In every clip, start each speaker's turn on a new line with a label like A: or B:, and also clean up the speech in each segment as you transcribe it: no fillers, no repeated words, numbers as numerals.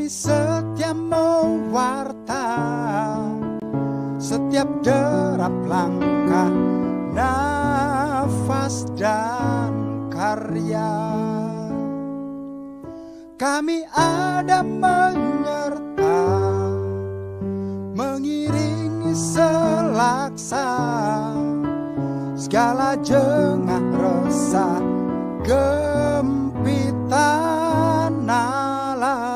A: Kami setia mewarta setiap derap langkah, nafas dan karya. Kami ada menyerta, mengiringi selaksa segala jengah resah, gempitan nala.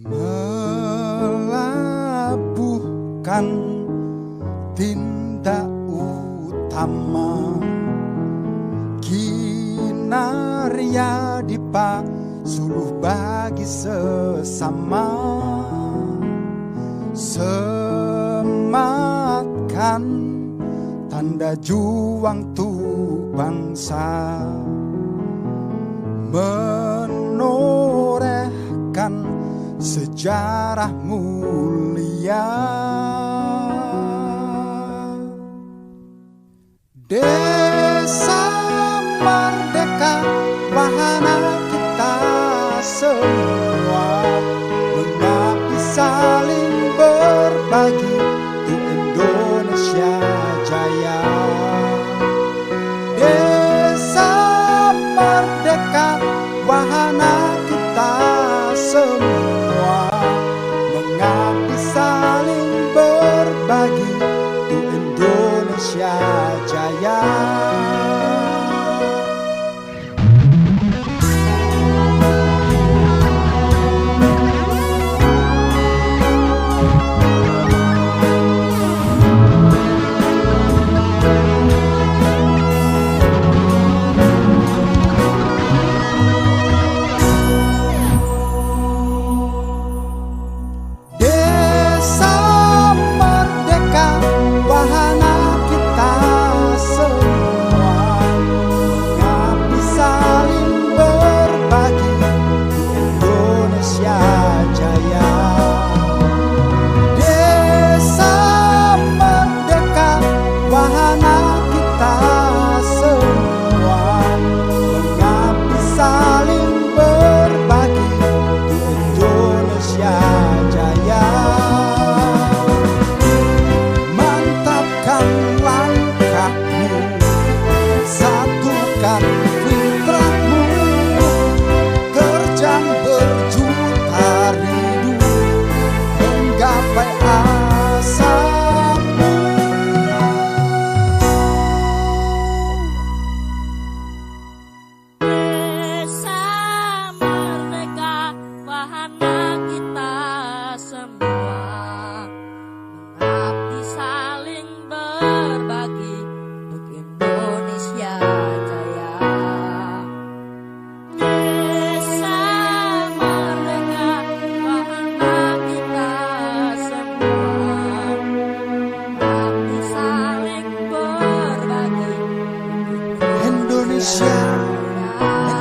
A: Melabuhkan tindak utama, Kinaria dipa suluh bagi sesama. Sematkan tanda juang tu bangsa, menorehkan sejarah mulia. Desa merdeka, wahana kita semua, mengabdi saling berbagi untuk Indonesia jaya. Desa merdeka, wahana kita semua, mengabdi saling berbagi untuk Indonesia jaya.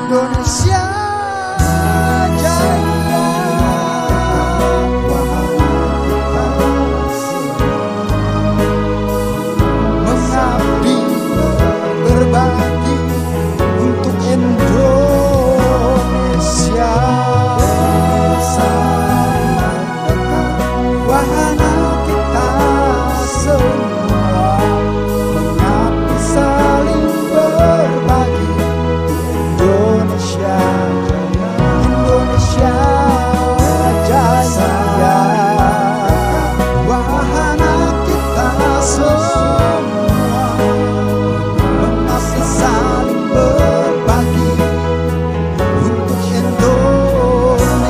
A: Indonesia jaya. Mengabdi berbagi untuk Indonesia. Wahana kita semua, mengabdi saling berbagi Indonesia jaya. Indonesia jaya. Wahana kita semua, mengabdi saling berbagi untuk Indonesia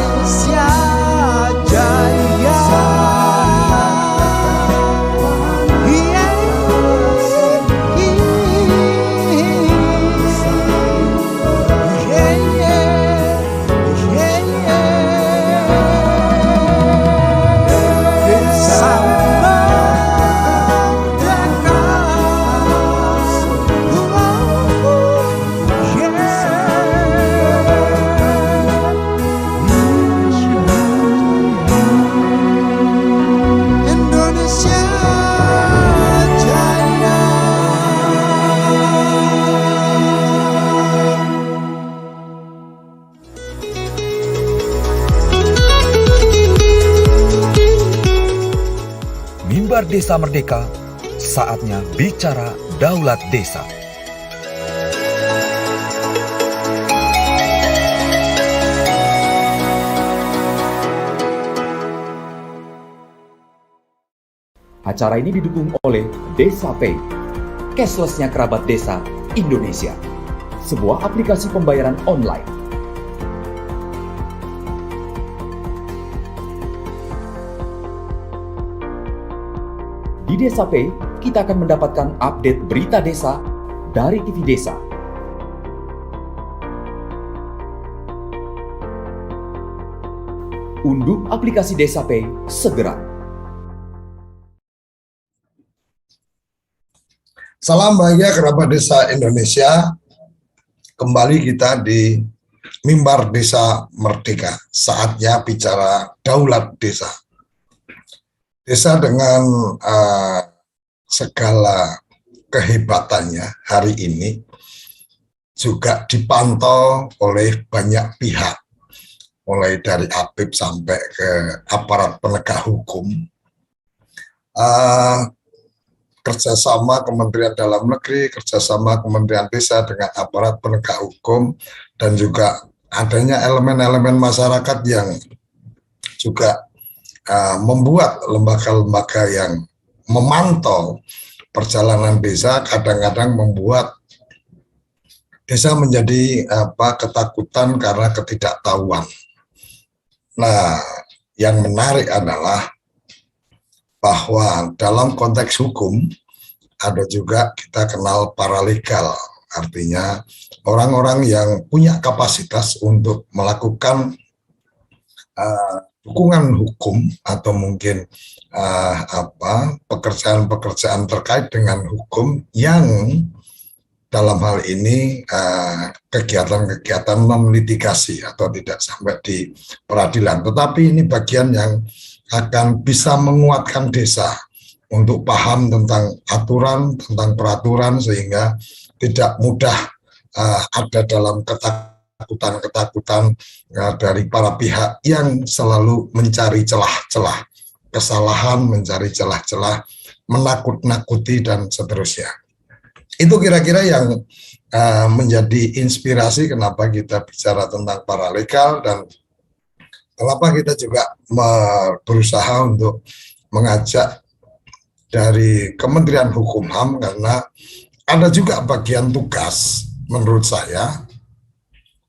A: jaya.
B: Mimbar Desa Merdeka, saatnya bicara Daulat Desa.
C: Acara ini didukung oleh Desa Pay, cashlessnya kerabat desa Indonesia, sebuah aplikasi pembayaran online. Di Desa Pay, kita akan mendapatkan update berita desa dari TV Desa. Unduh aplikasi Desa Pay segera.
D: Salam bahagia kerabat desa Indonesia. Kembali kita di Mimbar Desa Merdeka. Saatnya bicara Daulat Desa. Desa dengan segala kehebatannya hari ini juga dipantau oleh banyak pihak, mulai dari APIP sampai ke aparat penegak hukum. Kerjasama Kementerian Dalam Negeri, kerjasama Kementerian Desa dengan aparat penegak hukum, dan juga adanya elemen-elemen masyarakat yang juga membuat lembaga-lembaga yang memantau perjalanan desa kadang-kadang membuat desa menjadi ketakutan karena ketidaktahuan. Nah, yang menarik adalah bahwa dalam konteks hukum ada juga kita kenal paralegal, artinya orang-orang yang punya kapasitas untuk melakukan dukungan hukum atau mungkin pekerjaan-pekerjaan terkait dengan hukum yang dalam hal ini kegiatan-kegiatan non-litigasi atau tidak sampai di peradilan, tetapi ini bagian yang akan bisa menguatkan desa untuk paham tentang aturan, tentang peraturan, sehingga tidak mudah ada dalam ketakutan-ketakutan dari para pihak yang selalu mencari celah-celah kesalahan, mencari celah-celah, menakut-nakuti, dan seterusnya. Itu kira-kira yang menjadi inspirasi kenapa kita bicara tentang paralegal, dan kenapa kita juga berusaha untuk mengajak dari Kementerian Hukum HAM, karena ada juga bagian tugas menurut saya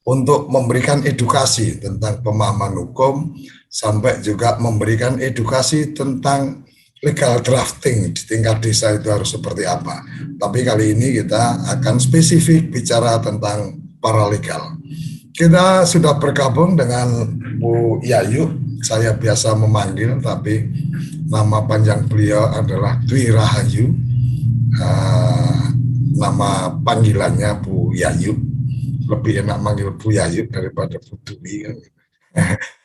D: untuk memberikan edukasi tentang pemahaman hukum, sampai juga memberikan edukasi tentang legal drafting di tingkat desa itu harus seperti apa. Tapi kali ini kita akan spesifik bicara tentang paralegal. Kita sudah bergabung dengan Bu Yayu, saya biasa memanggil, tapi nama panjang beliau adalah Dwi Rahayu, nama panggilannya Bu Yayu. Lebih enak manggil Bu Yayu daripada Bu Dwi.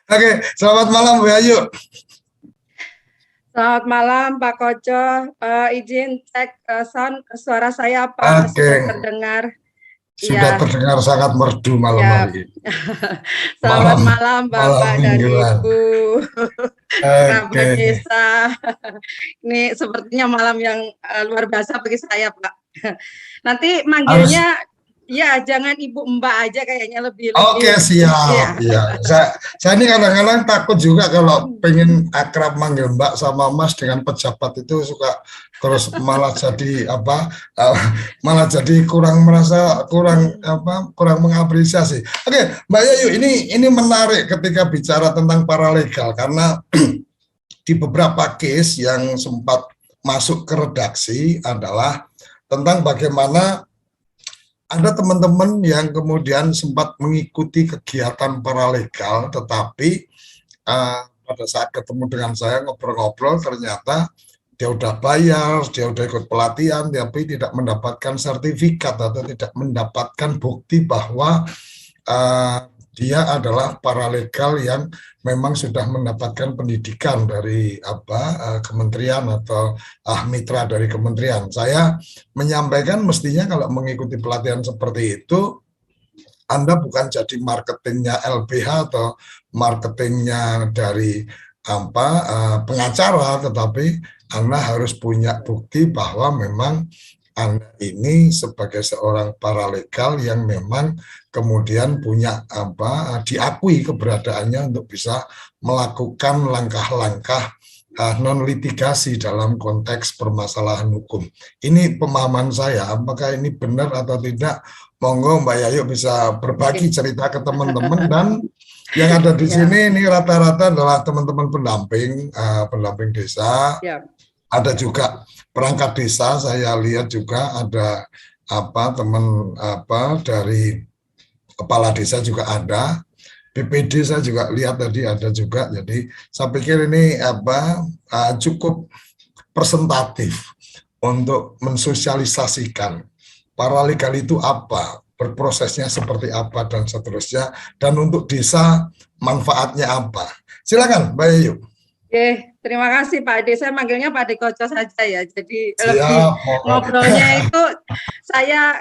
D: Oke, selamat malam Bu Yayu.
E: Selamat malam Pak Koco, izin cek sound suara saya Pak, sudah terdengar.
D: Sudah terdengar sangat merdu malam hari ini.
E: Selamat malam Bapak dan Ibu, kerabat desa. Ini sepertinya malam yang luar biasa bagi saya Pak. Nanti manggilnya ya jangan Ibu Mbak aja, kayaknya lebih.
D: Oke, siap. Ya. Saya ini kadang-kadang takut juga kalau pengen akrab manggil Mbak sama Mas dengan pejabat itu suka terus malah jadi malah jadi kurang mengapresiasi. Oke, Mbak Yayu, ini menarik ketika bicara tentang paralegal, karena di beberapa case yang sempat masuk ke redaksi adalah tentang bagaimana ada teman-teman yang kemudian sempat mengikuti kegiatan paralegal, tetapi pada saat ketemu dengan saya ngobrol-ngobrol, ternyata dia udah bayar, dia udah ikut pelatihan, tapi tidak mendapatkan sertifikat atau tidak mendapatkan bukti bahwa dia adalah paralegal yang memang sudah mendapatkan pendidikan dari kementerian atau mitra dari kementerian. Saya menyampaikan mestinya kalau mengikuti pelatihan seperti itu, Anda bukan jadi marketingnya LBH atau marketingnya dari pengacara, tetapi Anda harus punya bukti bahwa memang Anda ini sebagai seorang paralegal yang memang kemudian punya diakui keberadaannya untuk bisa melakukan langkah-langkah non litigasi dalam konteks permasalahan hukum. Ini pemahaman saya, apakah ini benar atau tidak? Monggo Mbak Yayu bisa berbagi cerita ke teman-teman, dan yang ada di sini ini rata-rata adalah teman-teman pendamping desa. Ada juga perangkat desa, saya lihat juga ada teman dari kepala desa juga ada, BPD saya juga lihat tadi ada juga. Jadi saya pikir ini cukup presentatif untuk mensosialisasikan paralegal itu apa, berprosesnya seperti apa dan seterusnya, dan untuk desa manfaatnya apa. Silakan Mbak Yayu.
E: Terima kasih Pak Ade. Saya manggilnya Pak Ade Koco saja ya. Jadi lebih ngobrolnya itu saya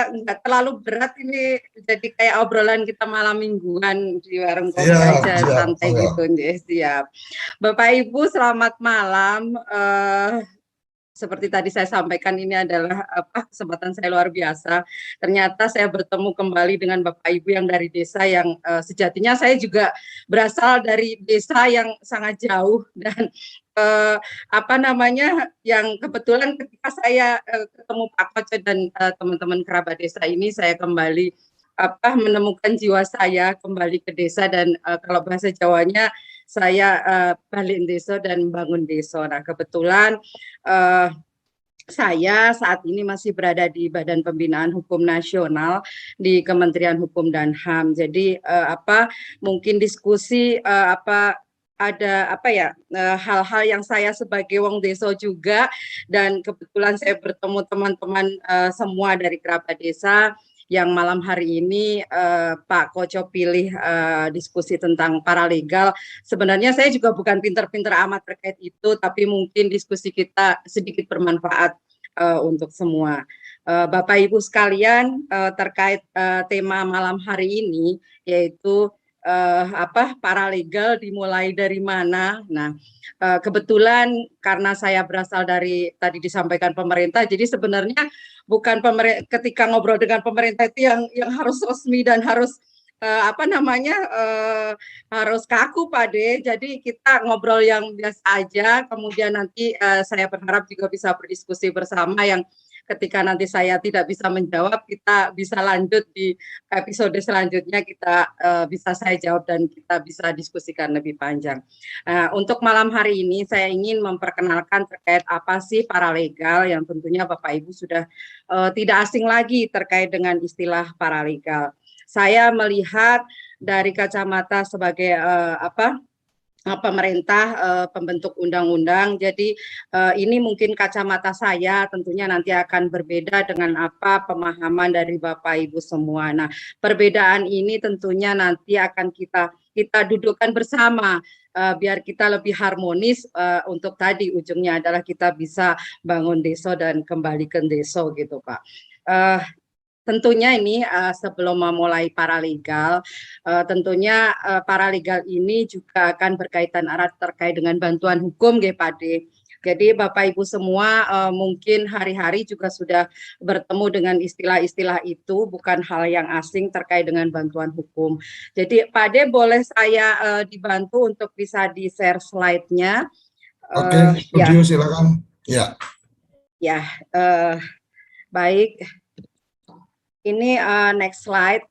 E: nggak terlalu berat, ini jadi kayak obrolan kita malam mingguan di warung kopi aja, santai gitu. Siap. Bapak Ibu selamat malam. Seperti tadi saya sampaikan, ini adalah kesempatan saya luar biasa. Ternyata saya bertemu kembali dengan Bapak Ibu yang dari desa yang sejatinya saya juga berasal dari desa yang sangat jauh, dan yang kebetulan ketika saya ketemu Pak Koco dan teman-teman kerabat desa ini, saya kembali menemukan jiwa saya kembali ke desa, dan kalau bahasa Jawanya saya balik desa dan bangun desa. Nah, kebetulan saya saat ini masih berada di Badan Pembinaan Hukum Nasional di Kementerian Hukum dan HAM. Jadi mungkin diskusi ada hal-hal yang saya sebagai wong desa juga, dan kebetulan saya bertemu teman-teman semua dari kerabat desa yang malam hari ini Pak Koco pilih diskusi tentang paralegal. Sebenarnya saya juga bukan pinter-pinter amat terkait itu, tapi mungkin diskusi kita sedikit bermanfaat untuk semua. Bapak Ibu sekalian, terkait tema malam hari ini, yaitu paralegal dimulai dari mana. Nah, kebetulan karena saya berasal dari, tadi disampaikan pemerintah, jadi sebenarnya bukan ketika ngobrol dengan pemerintah itu yang harus resmi dan harus harus kaku Pak De. Jadi kita ngobrol yang biasa aja, kemudian nanti saya berharap juga bisa berdiskusi bersama, yang ketika nanti saya tidak bisa menjawab, kita bisa lanjut di episode selanjutnya, kita bisa saya jawab dan kita bisa diskusikan lebih panjang. Untuk malam hari ini saya ingin memperkenalkan terkait apa sih paralegal, yang tentunya Bapak Ibu sudah tidak asing lagi terkait dengan istilah paralegal. Saya melihat dari kacamata sebagai pemerintah pembentuk undang-undang. Jadi ini mungkin kacamata saya, tentunya nanti akan berbeda dengan apa pemahaman dari Bapak Ibu semua. Nah, perbedaan ini tentunya nanti akan kita dudukkan bersama biar kita lebih harmonis, untuk tadi ujungnya adalah kita bisa bangun desa dan kembali ke desa gitu Pak. Tentunya ini sebelum memulai paralegal, tentunya paralegal ini juga akan berkaitan erat terkait dengan bantuan hukum, Pak De. Jadi Bapak Ibu semua mungkin hari-hari juga sudah bertemu dengan istilah-istilah itu, bukan hal yang asing terkait dengan bantuan hukum. Jadi Pak De, boleh saya dibantu untuk bisa di-share slide-nya?
D: Oke, studio silakan. Ya.
E: Ya, baik. Ini next slide.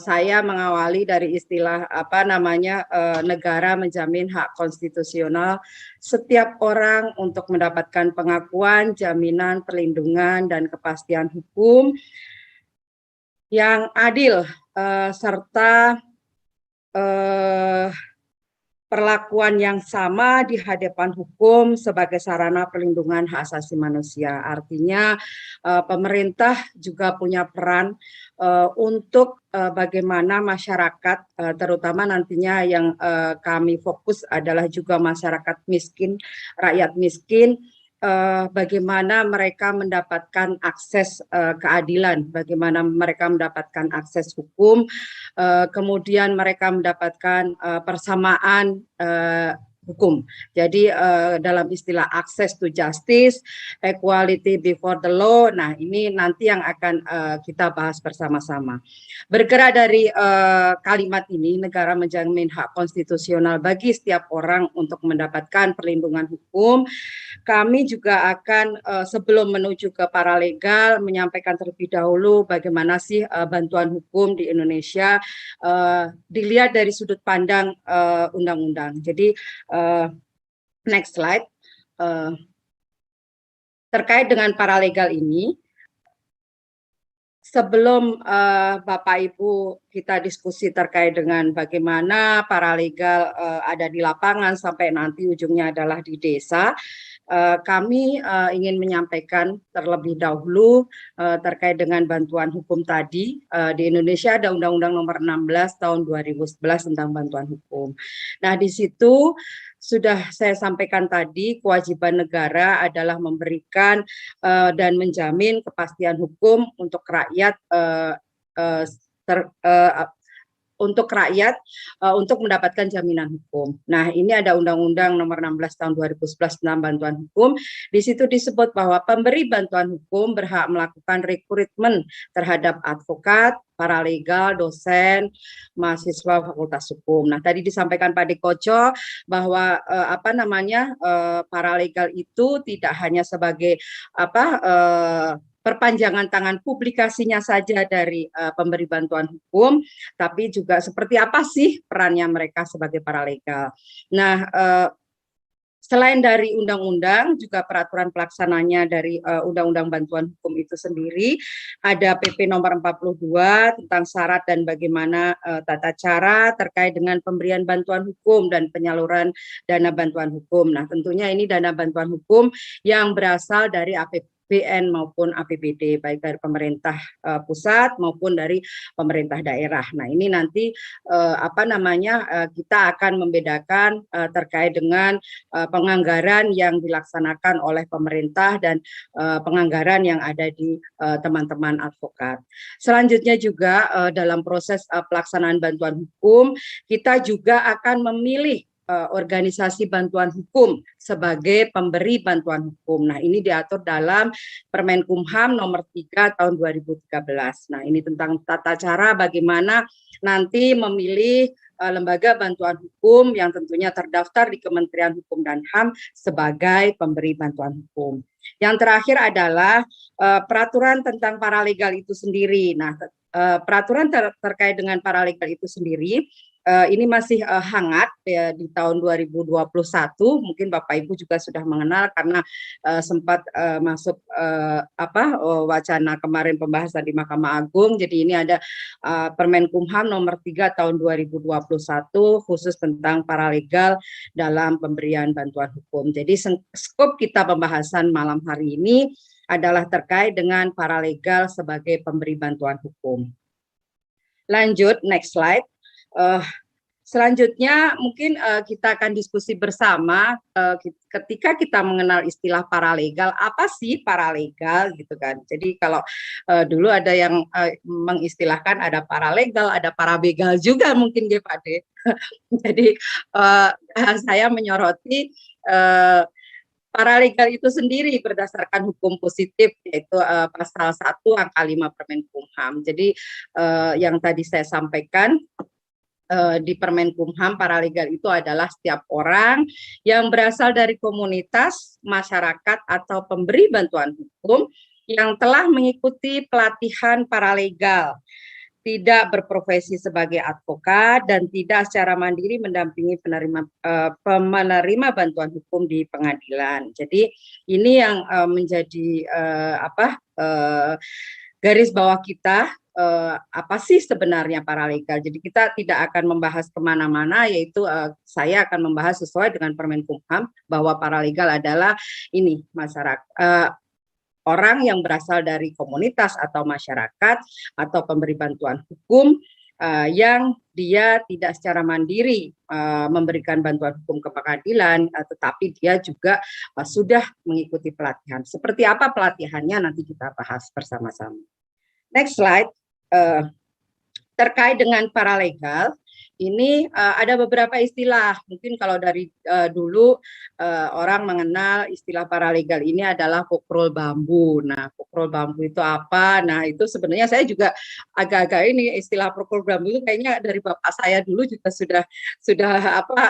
E: Saya mengawali dari istilah negara menjamin hak konstitusional setiap orang untuk mendapatkan pengakuan, jaminan, perlindungan, dan kepastian hukum yang adil, serta perlakuan yang sama di hadapan hukum sebagai sarana perlindungan hak asasi manusia. Artinya pemerintah juga punya peran untuk bagaimana masyarakat, terutama nantinya yang kami fokus adalah juga masyarakat miskin, rakyat miskin, bagaimana mereka mendapatkan akses keadilan, bagaimana mereka mendapatkan akses hukum, kemudian mereka mendapatkan persamaan hukum. Jadi dalam istilah access to justice, equality before the law, nah ini nanti yang akan kita bahas bersama-sama. Bergerak dari kalimat ini, negara menjamin hak konstitusional bagi setiap orang untuk mendapatkan perlindungan hukum. Kami juga akan sebelum menuju ke paralegal menyampaikan terlebih dahulu bagaimana sih bantuan hukum di Indonesia dilihat dari sudut pandang undang-undang. Jadi next slide. Terkait dengan paralegal ini, sebelum Bapak Ibu kita diskusi terkait dengan bagaimana paralegal ada di lapangan sampai nanti ujungnya adalah di desa, kami ingin menyampaikan terlebih dahulu terkait dengan bantuan hukum tadi. Di Indonesia ada Undang-Undang Nomor 16 Tahun 2011 tentang bantuan hukum. Nah, di situ sudah saya sampaikan tadi, kewajiban negara adalah memberikan dan menjamin kepastian hukum untuk rakyat untuk mendapatkan jaminan hukum. Nah, ini ada Undang-Undang Nomor 16 Tahun 2011 tentang bantuan hukum. Di situ disebut bahwa pemberi bantuan hukum berhak melakukan rekrutmen terhadap advokat, paralegal, dosen, mahasiswa fakultas hukum. Nah, tadi disampaikan Pak Dekoco bahwa paralegal itu tidak hanya sebagai perpanjangan tangan publikasinya saja dari pemberi bantuan hukum, tapi juga seperti apa sih perannya mereka sebagai paralegal. Nah, selain dari undang-undang, juga peraturan pelaksananya dari Undang-Undang Bantuan Hukum itu sendiri, ada PP nomor 42 tentang syarat dan bagaimana tata cara terkait dengan pemberian bantuan hukum dan penyaluran dana bantuan hukum. Nah, tentunya ini dana bantuan hukum yang berasal dari APBN maupun APBD, baik dari pemerintah pusat maupun dari pemerintah daerah. Nah, ini nanti kita akan membedakan terkait dengan penganggaran yang dilaksanakan oleh pemerintah dan penganggaran yang ada di teman-teman advokat. Selanjutnya juga dalam proses pelaksanaan bantuan hukum, kita juga akan memilih organisasi bantuan hukum sebagai pemberi bantuan hukum. Nah, ini diatur dalam Permenkumham nomor 3 tahun 2013. Nah, ini tentang tata cara bagaimana nanti memilih lembaga bantuan hukum yang tentunya terdaftar di Kementerian Hukum dan HAM sebagai pemberi bantuan hukum. Yang terakhir adalah peraturan tentang paralegal itu sendiri. Nah, peraturan terkait dengan paralegal itu sendiri ini masih hangat ya, di tahun 2021, mungkin Bapak Ibu juga sudah mengenal karena sempat masuk wacana kemarin pembahasan di Mahkamah Agung. Jadi ini ada Permenkumham nomor 3 tahun 2021 khusus tentang paralegal dalam pemberian bantuan hukum. Jadi skop kita pembahasan malam hari ini adalah terkait dengan paralegal sebagai pemberi bantuan hukum. Lanjut, next slide. Selanjutnya mungkin kita akan diskusi bersama ketika kita mengenal istilah paralegal, apa sih paralegal gitu kan. Jadi kalau dulu ada yang mengistilahkan ada paralegal, ada parabegal juga mungkin ya Pak De. Jadi saya menyoroti paralegal itu sendiri berdasarkan hukum positif, yaitu pasal 1 angka 5 Permenkumham. Jadi yang tadi saya sampaikan di Permenkumham, paralegal itu adalah setiap orang yang berasal dari komunitas, masyarakat, atau pemberi bantuan hukum yang telah mengikuti pelatihan paralegal, tidak berprofesi sebagai advokat, dan tidak secara mandiri mendampingi penerima bantuan hukum di pengadilan. Jadi ini yang menjadi garis bawah kita, apa sih sebenarnya paralegal. Jadi kita tidak akan membahas kemana-mana, yaitu saya akan membahas sesuai dengan Permenkumham bahwa paralegal adalah ini masyarakat, orang yang berasal dari komunitas atau masyarakat atau pemberi bantuan hukum yang dia tidak secara mandiri memberikan bantuan hukum ke pengadilan, tetapi dia juga sudah mengikuti pelatihan. Seperti apa pelatihannya nanti kita bahas bersama-sama. Next slide. Terkait dengan paralegal, ini ada beberapa istilah. Mungkin kalau dari dulu orang mengenal istilah paralegal ini adalah pokrol bambu. Nah, pokrol bambu itu apa? Nah, itu sebenarnya saya juga agak-agak ini istilah pokrol bambu itu kayaknya dari bapak saya dulu juga sudah apa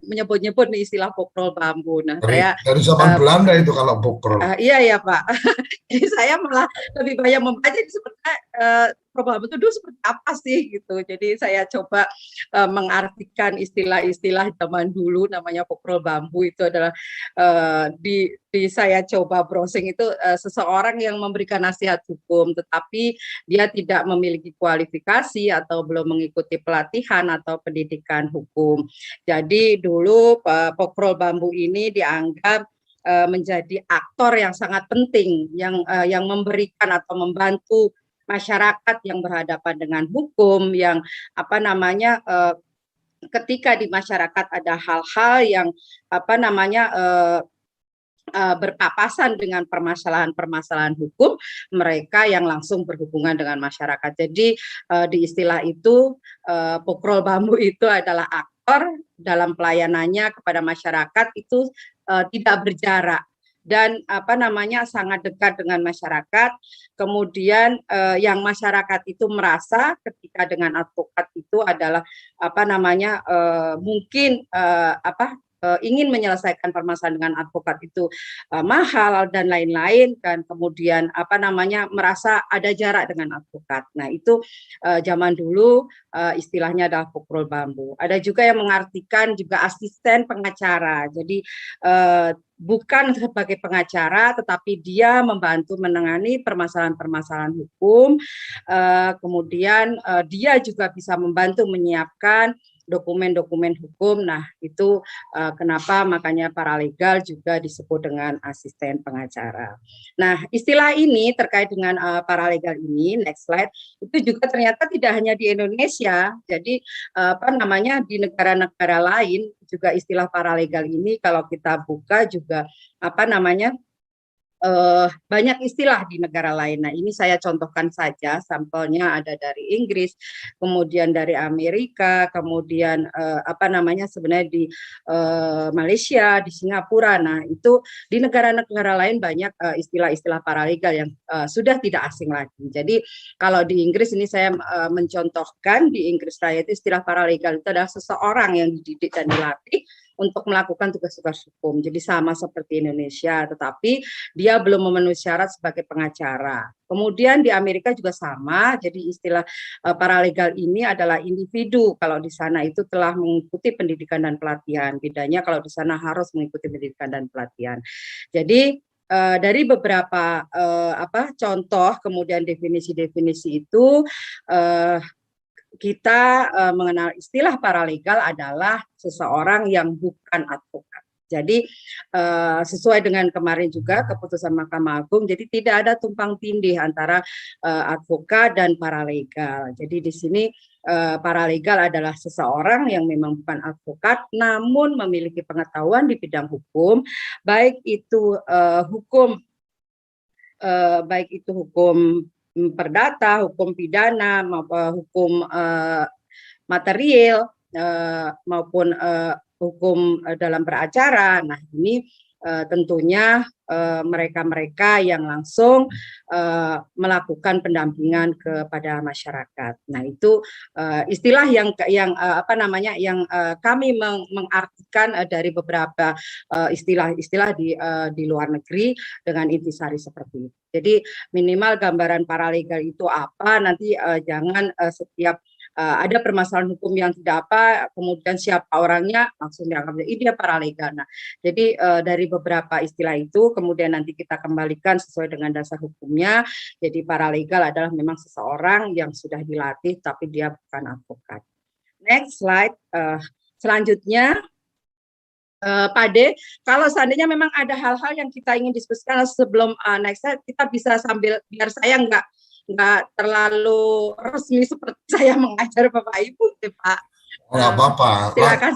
E: menyebut-nyebut nih istilah pokrol bambu. Nah,
D: dari zaman Belanda itu kalau pokrol.
E: Iya ya Pak. Jadi saya malah lebih banyak membaca sebenarnya pokrol itu dulu seperti apa sih gitu. Jadi saya coba mengartikan istilah-istilah zaman dulu namanya pokrol bambu itu adalah di saya coba browsing itu seseorang yang memberikan nasihat hukum tetapi dia tidak memiliki kualifikasi atau belum mengikuti pelatihan atau pendidikan hukum. Jadi dulu pokrol bambu ini dianggap menjadi aktor yang sangat penting yang memberikan atau membantu masyarakat yang berhadapan dengan hukum yang apa namanya ketika di masyarakat ada hal-hal yang apa namanya berpapasan dengan permasalahan-permasalahan hukum, mereka yang langsung berhubungan dengan masyarakat. Jadi di istilah itu pokrol bambu itu adalah aktor dalam pelayanannya kepada masyarakat itu tidak berjarak dan apa namanya sangat dekat dengan masyarakat. Kemudian yang masyarakat itu merasa ketika dengan advokat itu adalah apa namanya mungkin ingin menyelesaikan permasalahan dengan advokat itu mahal dan lain-lain, kan kemudian apa namanya merasa ada jarak dengan advokat. Nah itu zaman dulu istilahnya adalah pokrol bambu. Ada juga yang mengartikan juga asisten pengacara. Jadi bukan sebagai pengacara, tetapi dia membantu menangani permasalahan-permasalahan hukum. Kemudian dia juga bisa membantu menyiapkan dokumen-dokumen hukum. Nah, itu kenapa makanya paralegal juga disebut dengan asisten pengacara. Nah, istilah ini terkait dengan paralegal ini, next slide, itu juga ternyata tidak hanya di Indonesia. Jadi apa namanya di negara-negara lain juga istilah paralegal ini kalau kita buka juga apa namanya banyak istilah di negara lain. Nah, ini saya contohkan saja, sampelnya ada dari Inggris, kemudian dari Amerika, kemudian apa namanya sebenarnya di Malaysia, di Singapura. Nah, itu di negara-negara lain banyak istilah-istilah paralegal yang sudah tidak asing lagi. Jadi, kalau di Inggris ini saya mencontohkan di Inggris saya itu istilah paralegal itu adalah seseorang yang dididik dan dilatih untuk melakukan tugas-tugas hukum. Jadi sama seperti Indonesia, tetapi dia belum memenuhi syarat sebagai pengacara. Kemudian di Amerika juga sama, jadi istilah paralegal ini adalah individu. Kalau di sana itu telah mengikuti pendidikan dan pelatihan. Bedanya kalau di sana harus mengikuti pendidikan dan pelatihan. Jadi dari beberapa contoh, kemudian definisi-definisi itu kita mengenal istilah paralegal adalah seseorang yang bukan advokat. Jadi sesuai dengan kemarin juga keputusan Mahkamah Agung, jadi tidak ada tumpang tindih antara advokat dan paralegal. Jadi di sini paralegal adalah seseorang yang memang bukan advokat, namun memiliki pengetahuan di bidang hukum, baik itu hukum perdata, hukum pidana, maupun hukum material, maupun hukum dalam beracara. Nah, ini tentunya mereka-mereka yang langsung melakukan pendampingan kepada masyarakat. Nah, itu istilah yang kami mengartikan dari beberapa istilah-istilah di luar negeri dengan intisari seperti itu. Jadi minimal gambaran paralegal itu apa, nanti jangan setiap ada permasalahan hukum yang tidak apa, kemudian siapa orangnya langsung dianggap ini dia paralegal. Nah, jadi dari beberapa istilah itu kemudian nanti kita kembalikan sesuai dengan dasar hukumnya. Jadi paralegal adalah memang seseorang yang sudah dilatih tapi dia bukan advokat. Next slide. Selanjutnya Pak De, kalau seandainya memang ada hal-hal yang kita ingin diskusikan sebelum next slide, kita bisa sambil biar saya nggak terlalu resmi seperti saya mengajar Bapak Ibu, Pak.
D: Nggak apa-apa,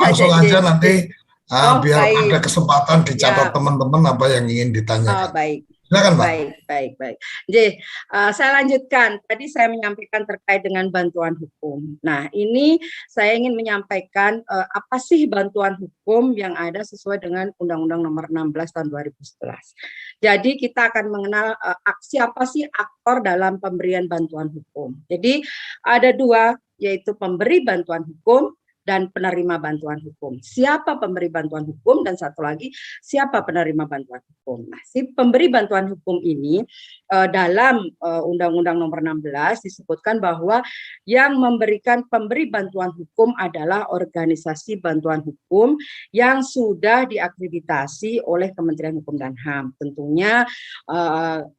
D: langsung aja nanti biar baik. Ada kesempatan dicatat teman-teman apa yang ingin ditanyakan.
E: Baik.
D: Silakan, Pak.
E: Baik. Jadi, saya lanjutkan. Tadi saya menyampaikan terkait dengan bantuan hukum. Nah, ini saya ingin menyampaikan apa sih bantuan hukum yang ada sesuai dengan Undang-Undang Nomor 16 Tahun 2011. Jadi kita akan mengenal siapa sih aktor dalam pemberian bantuan hukum. Jadi ada dua, yaitu pemberi bantuan hukum dan penerima bantuan hukum. Siapa pemberi bantuan hukum dan satu lagi siapa penerima bantuan hukum. Nah, si pemberi bantuan hukum ini dalam Undang-Undang Nomor 16 disebutkan bahwa yang memberikan pemberi bantuan hukum adalah organisasi bantuan hukum yang sudah diakreditasi oleh Kementerian Hukum dan HAM. Tentunya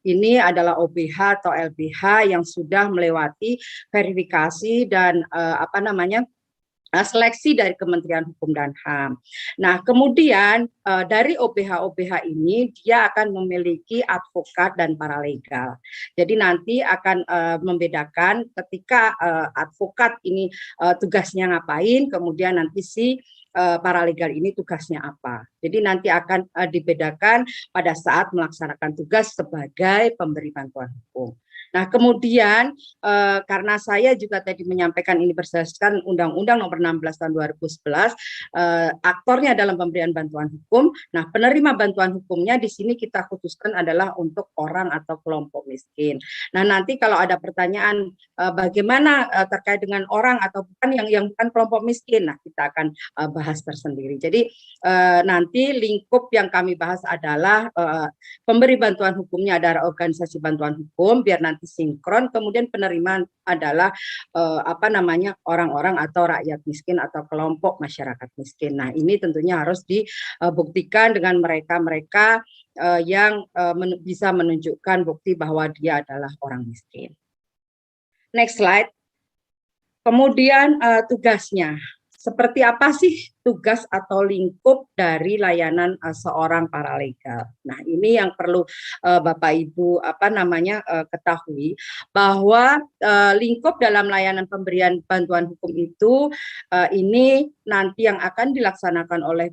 E: ini adalah OBH atau LBH yang sudah melewati verifikasi dan seleksi dari Kementerian Hukum dan HAM. Nah, kemudian dari OBH ini dia akan memiliki advokat dan paralegal. Jadi nanti akan membedakan ketika advokat ini tugasnya ngapain, kemudian nanti si paralegal ini tugasnya apa. Jadi nanti akan dibedakan pada saat melaksanakan tugas sebagai pemberi bantuan hukum. Nah, kemudian karena saya juga tadi menyampaikan ini berdasarkan Undang-Undang Nomor 16 Tahun 2011, aktornya dalam pemberian bantuan hukum. Nah, penerima bantuan hukumnya di sini kita khususkan adalah untuk orang atau kelompok miskin. Nah, nanti kalau ada pertanyaan bagaimana terkait dengan orang atau bukan yang bukan kelompok miskin, nah kita akan bahas tersendiri. Jadi nanti lingkup yang kami bahas adalah pemberi bantuan hukumnya adalah organisasi bantuan hukum, biar nanti sinkron. Kemudian penerimaan adalah orang-orang atau rakyat miskin atau kelompok masyarakat miskin. Nah, ini tentunya harus dibuktikan dengan mereka yang bisa menunjukkan bukti bahwa dia adalah orang miskin. Next slide. Kemudian tugasnya. Seperti apa sih tugas atau lingkup dari layanan seorang paralegal? Nah, ini yang perlu Bapak Ibu ketahui, bahwa lingkup dalam layanan pemberian bantuan hukum itu ini nanti yang akan dilaksanakan oleh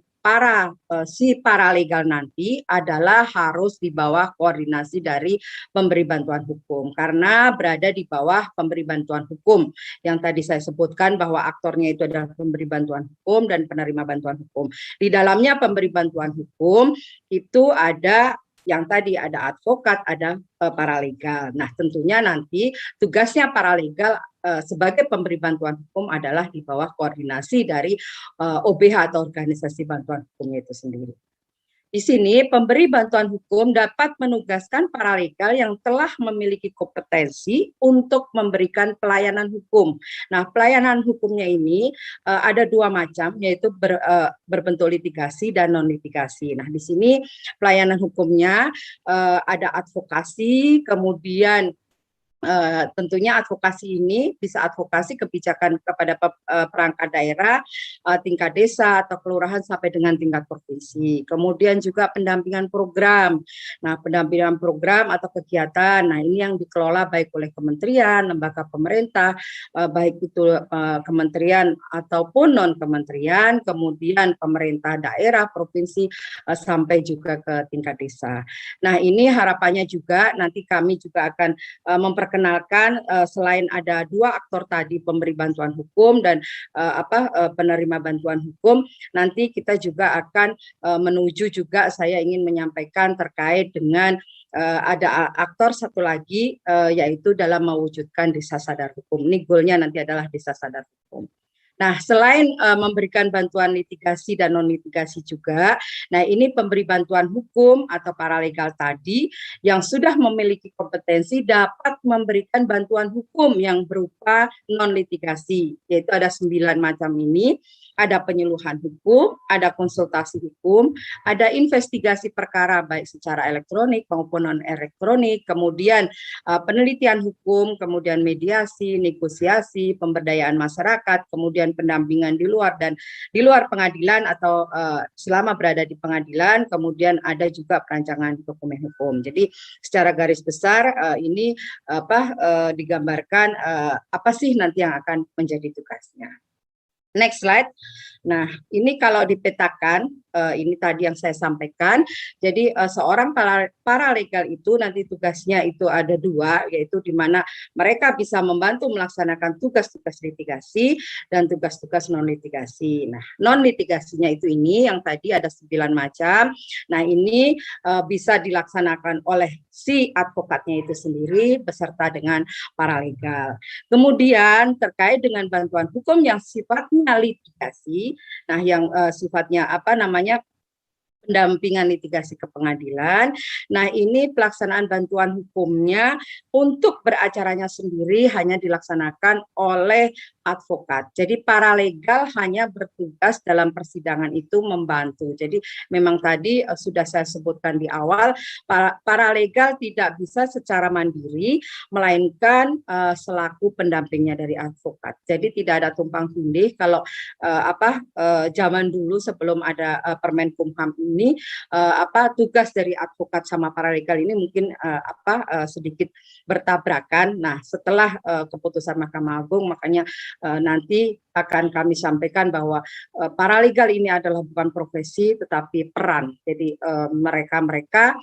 E: si paralegal nanti adalah harus di bawah koordinasi dari pemberi bantuan hukum, karena berada di bawah pemberi bantuan hukum yang tadi saya sebutkan bahwa aktornya itu adalah pemberi bantuan hukum dan penerima bantuan hukum. Di dalamnya pemberi bantuan hukum itu ada yang tadi ada advokat, ada paralegal. Nah, tentunya nanti tugasnya paralegal sebagai pemberi bantuan hukum adalah di bawah koordinasi dari OBH atau organisasi bantuan hukumnya itu sendiri. Di sini pemberi bantuan hukum dapat menugaskan paralegal yang telah memiliki kompetensi untuk memberikan pelayanan hukum. Nah, pelayanan hukumnya ini ada dua macam, yaitu berbentuk litigasi dan non litigasi. Nah, di sini pelayanan hukumnya ada advokasi, kemudian tentunya advokasi ini bisa advokasi kebijakan kepada perangkat daerah, tingkat desa atau kelurahan sampai dengan tingkat provinsi. Kemudian juga pendampingan program. Nah, pendampingan program atau kegiatan, nah ini yang dikelola baik oleh kementerian, lembaga pemerintah, baik itu kementerian ataupun non kementerian, kemudian pemerintah daerah, provinsi, sampai juga ke tingkat desa. Nah, ini harapannya juga nanti kami juga akan memperkenalkan selain ada dua aktor tadi, pemberi bantuan hukum dan penerima bantuan hukum, nanti kita juga akan menuju juga saya ingin menyampaikan terkait dengan ada aktor satu lagi yaitu dalam mewujudkan desa sadar hukum. Ini goalnya nanti adalah desa sadar hukum. Nah, selain memberikan bantuan litigasi dan non-litigasi juga, nah ini pemberi bantuan hukum atau paralegal tadi yang sudah memiliki kompetensi dapat memberikan bantuan hukum yang berupa non-litigasi, yaitu ada 9 macam ini. Ada penyuluhan hukum, ada konsultasi hukum, ada investigasi perkara baik secara elektronik maupun non-elektronik, kemudian penelitian hukum, kemudian mediasi, negosiasi, pemberdayaan masyarakat, kemudian pendampingan di luar dan di luar pengadilan atau selama berada di pengadilan, kemudian ada juga perancangan dokumen hukum. Jadi secara garis besar ini digambarkan apa sih nanti yang akan menjadi tugasnya. Next slide. Nah, ini kalau dipetakan ini tadi yang saya sampaikan. Jadi seorang paralegal itu nanti tugasnya itu ada dua, yaitu di mana mereka bisa membantu melaksanakan tugas-tugas litigasi dan tugas-tugas non litigasi. Nah, non litigasinya itu ini yang tadi ada 9 macam. Nah, ini bisa dilaksanakan oleh si advokatnya itu sendiri beserta dengan paralegal. Kemudian terkait dengan bantuan hukum yang sifatnya litigasi, nah yang sifatnya apa namanya pendampingan litigasi ke pengadilan. Nah, ini pelaksanaan bantuan hukumnya untuk beracaranya sendiri hanya dilaksanakan oleh advokat. Jadi paralegal hanya bertugas dalam persidangan itu membantu. Jadi memang tadi sudah saya sebutkan di awal, paralegal tidak bisa secara mandiri, melainkan selaku pendampingnya dari advokat. Jadi tidak ada tumpang tindih. Kalau zaman dulu sebelum ada Permen Kumham ini, tugas dari advokat sama paralegal ini mungkin sedikit bertabrakan. Nah, setelah keputusan Mahkamah Agung, makanya nanti akan kami sampaikan bahwa paralegal ini adalah bukan profesi tetapi peran. Jadi mereka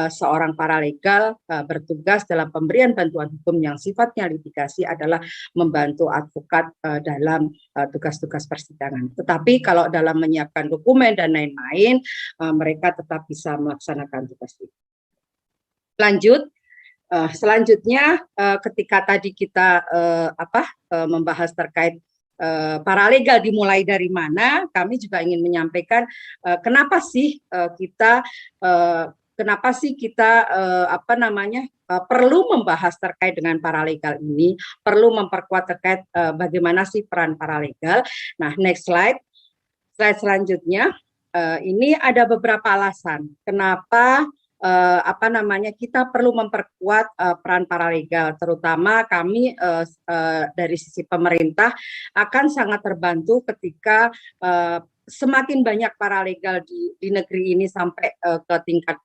E: seorang paralegal bertugas dalam pemberian bantuan hukum yang sifatnya litigasi adalah membantu advokat dalam tugas-tugas persidangan. Tetapi kalau dalam menyiapkan dokumen dan lain-lain, mereka tetap bisa melaksanakan tugas itu. Lanjut. Selanjutnya ketika tadi kita membahas terkait paralegal dimulai dari mana, kami juga ingin menyampaikan kenapa sih kita perlu membahas terkait dengan paralegal ini, perlu memperkuat terkait bagaimana sih peran paralegal. Nah, next slide selanjutnya, ini ada beberapa alasan kenapa kita perlu memperkuat peran paralegal, terutama kami dari sisi pemerintah akan sangat terbantu ketika semakin banyak paralegal di negeri ini sampai ke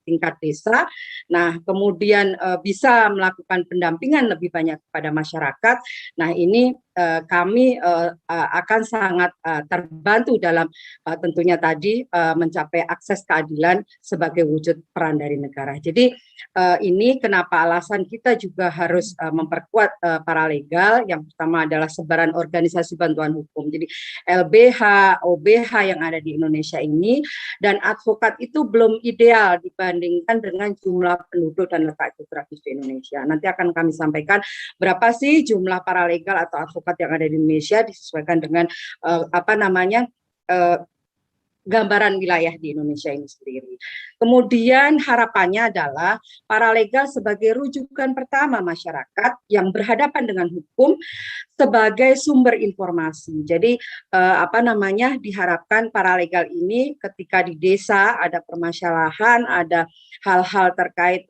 E: tingkat desa. Nah, kemudian bisa melakukan pendampingan lebih banyak kepada masyarakat. Nah, ini kami akan sangat terbantu dalam tentunya tadi mencapai akses keadilan sebagai wujud peran dari negara. Jadi ini kenapa alasan kita juga harus memperkuat paralegal. Yang pertama adalah sebaran organisasi bantuan hukum. Jadi LBH, OBH yang ada di Indonesia ini, dan advokat itu belum ideal dibandingkan dengan jumlah penduduk dan letak geografis di Indonesia. Nanti akan kami sampaikan berapa sih jumlah paralegal atau advokat yang ada di Indonesia disesuaikan dengan gambaran wilayah di Indonesia ini sendiri. Kemudian harapannya adalah paralegal sebagai rujukan pertama masyarakat yang berhadapan dengan hukum sebagai sumber informasi. Jadi diharapkan paralegal ini ketika di desa ada permasalahan, ada hal-hal terkait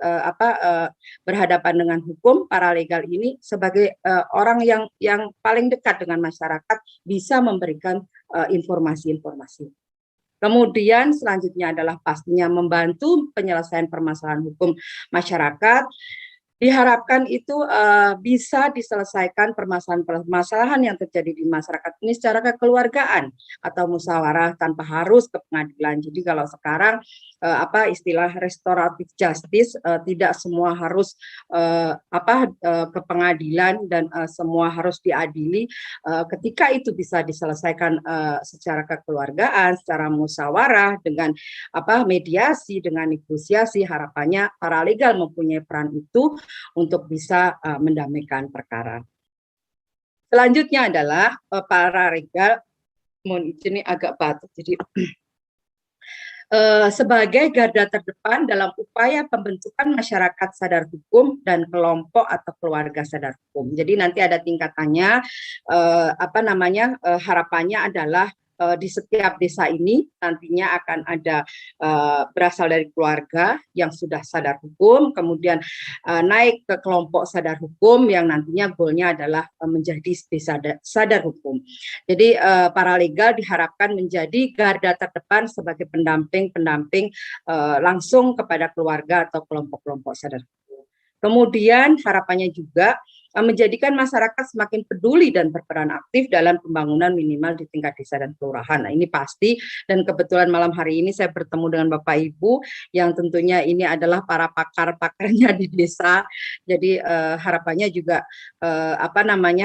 E: berhadapan dengan hukum, paralegal ini sebagai orang yang paling dekat dengan masyarakat bisa memberikan informasi-informasi. Kemudian selanjutnya adalah pastinya membantu penyelesaian permasalahan hukum masyarakat. Diharapkan itu bisa diselesaikan permasalahan yang terjadi di masyarakat ini secara kekeluargaan atau musyawarah tanpa harus ke pengadilan. Jadi kalau sekarang istilah restoratif justice, tidak semua harus ke pengadilan dan semua harus diadili. Ketika itu bisa diselesaikan secara kekeluargaan, secara musyawarah dengan mediasi, dengan negosiasi, harapannya paralegal mempunyai peran itu untuk bisa mendamaikan perkara. Selanjutnya adalah paralegal, mohon izin ini agak batuk, jadi sebagai garda terdepan dalam upaya pembentukan masyarakat sadar hukum dan kelompok atau keluarga sadar hukum. Jadi nanti ada tingkatannya, harapannya adalah di setiap desa ini nantinya akan ada berasal dari keluarga yang sudah sadar hukum, kemudian naik ke kelompok sadar hukum yang nantinya goalnya adalah menjadi desa sadar hukum. Jadi paralegal diharapkan menjadi garda terdepan sebagai pendamping langsung kepada keluarga atau kelompok-kelompok sadar hukum. Kemudian harapannya juga menjadikan masyarakat semakin peduli dan berperan aktif dalam pembangunan minimal di tingkat desa dan kelurahan. Nah, ini pasti, dan kebetulan malam hari ini saya bertemu dengan Bapak Ibu yang tentunya ini adalah para pakar-pakarnya di desa. Jadi harapannya juga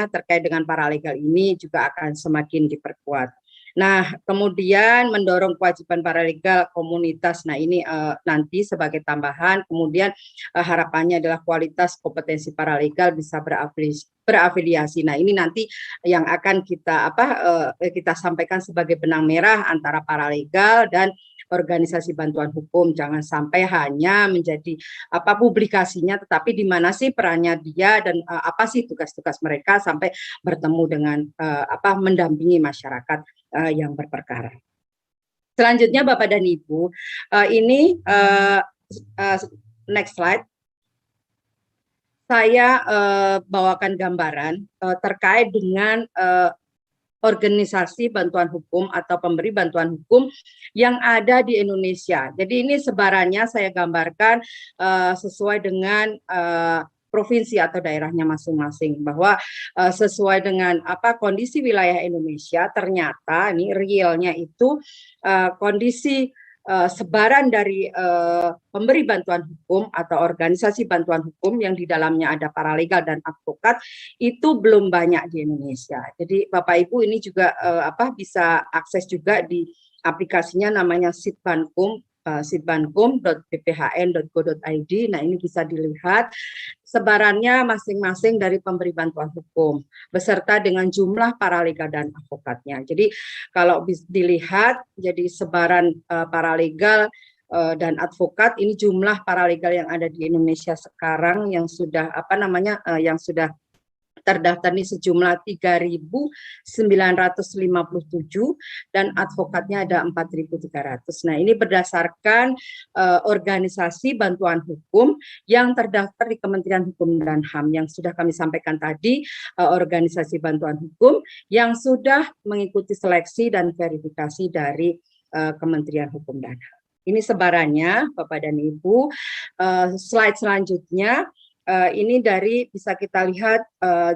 E: terkait dengan paralegal ini juga akan semakin diperkuat. Nah, kemudian mendorong kewajiban paralegal komunitas. Nah, ini nanti sebagai tambahan. Kemudian harapannya adalah kualitas kompetensi paralegal bisa berafiliasi. Nah, ini nanti yang akan kita sampaikan sebagai benang merah antara paralegal dan organisasi bantuan hukum. Jangan sampai hanya menjadi publikasinya, tetapi di mana sih perannya dia dan apa sih tugas-tugas mereka sampai bertemu dengan mendampingi masyarakat yang berperkara. Selanjutnya Bapak dan Ibu, ini next slide. Saya bawakan gambaran terkait dengan organisasi bantuan hukum atau pemberi bantuan hukum yang ada di Indonesia. Jadi ini sebarannya saya gambarkan sesuai dengan provinsi atau daerahnya masing-masing, bahwa sesuai dengan kondisi wilayah Indonesia, ternyata ini realnya itu kondisi sebaran dari pemberi bantuan hukum atau organisasi bantuan hukum yang di dalamnya ada paralegal dan advokat itu belum banyak di Indonesia. Jadi Bapak Ibu ini juga bisa akses juga di aplikasinya namanya Sitbankum, sitbankum.bphn.go.id. Nah, ini bisa dilihat sebarannya masing-masing dari pemberi bantuan hukum beserta dengan jumlah paralegal dan advokatnya. Jadi kalau dilihat jadi sebaran paralegal dan advokat, ini jumlah paralegal yang ada di Indonesia sekarang yang sudah yang sudah terdaftar ini sejumlah 3.957 dan advokatnya ada 4.300. Nah, ini berdasarkan organisasi bantuan hukum yang terdaftar di Kementerian Hukum dan HAM yang sudah kami sampaikan tadi, organisasi bantuan hukum yang sudah mengikuti seleksi dan verifikasi dari Kementerian Hukum dan HAM. Ini sebarannya Bapak dan Ibu. Slide selanjutnya. Ini dari bisa kita lihat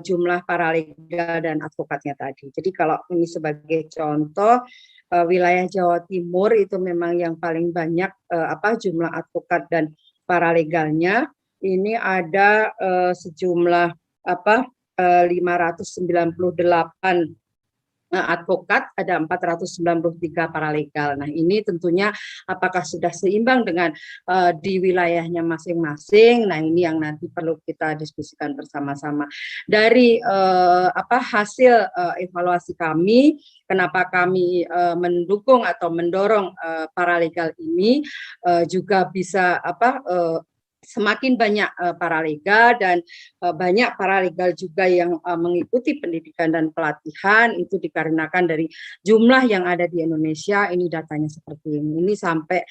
E: jumlah paralegal dan advokatnya tadi. Jadi kalau ini sebagai contoh, wilayah Jawa Timur itu memang yang paling banyak jumlah advokat dan paralegalnya. Ini ada sejumlah 598 advokat, ada 493 paralegal. Nah, ini tentunya apakah sudah seimbang dengan di wilayahnya masing-masing. Nah, ini yang nanti perlu kita diskusikan bersama-sama. Dari hasil evaluasi kami, kenapa kami mendukung atau mendorong paralegal ini juga bisa semakin banyak paralegal dan banyak paralegal juga yang mengikuti pendidikan dan pelatihan itu dikarenakan dari jumlah yang ada di Indonesia. Ini datanya seperti ini. Ini sampai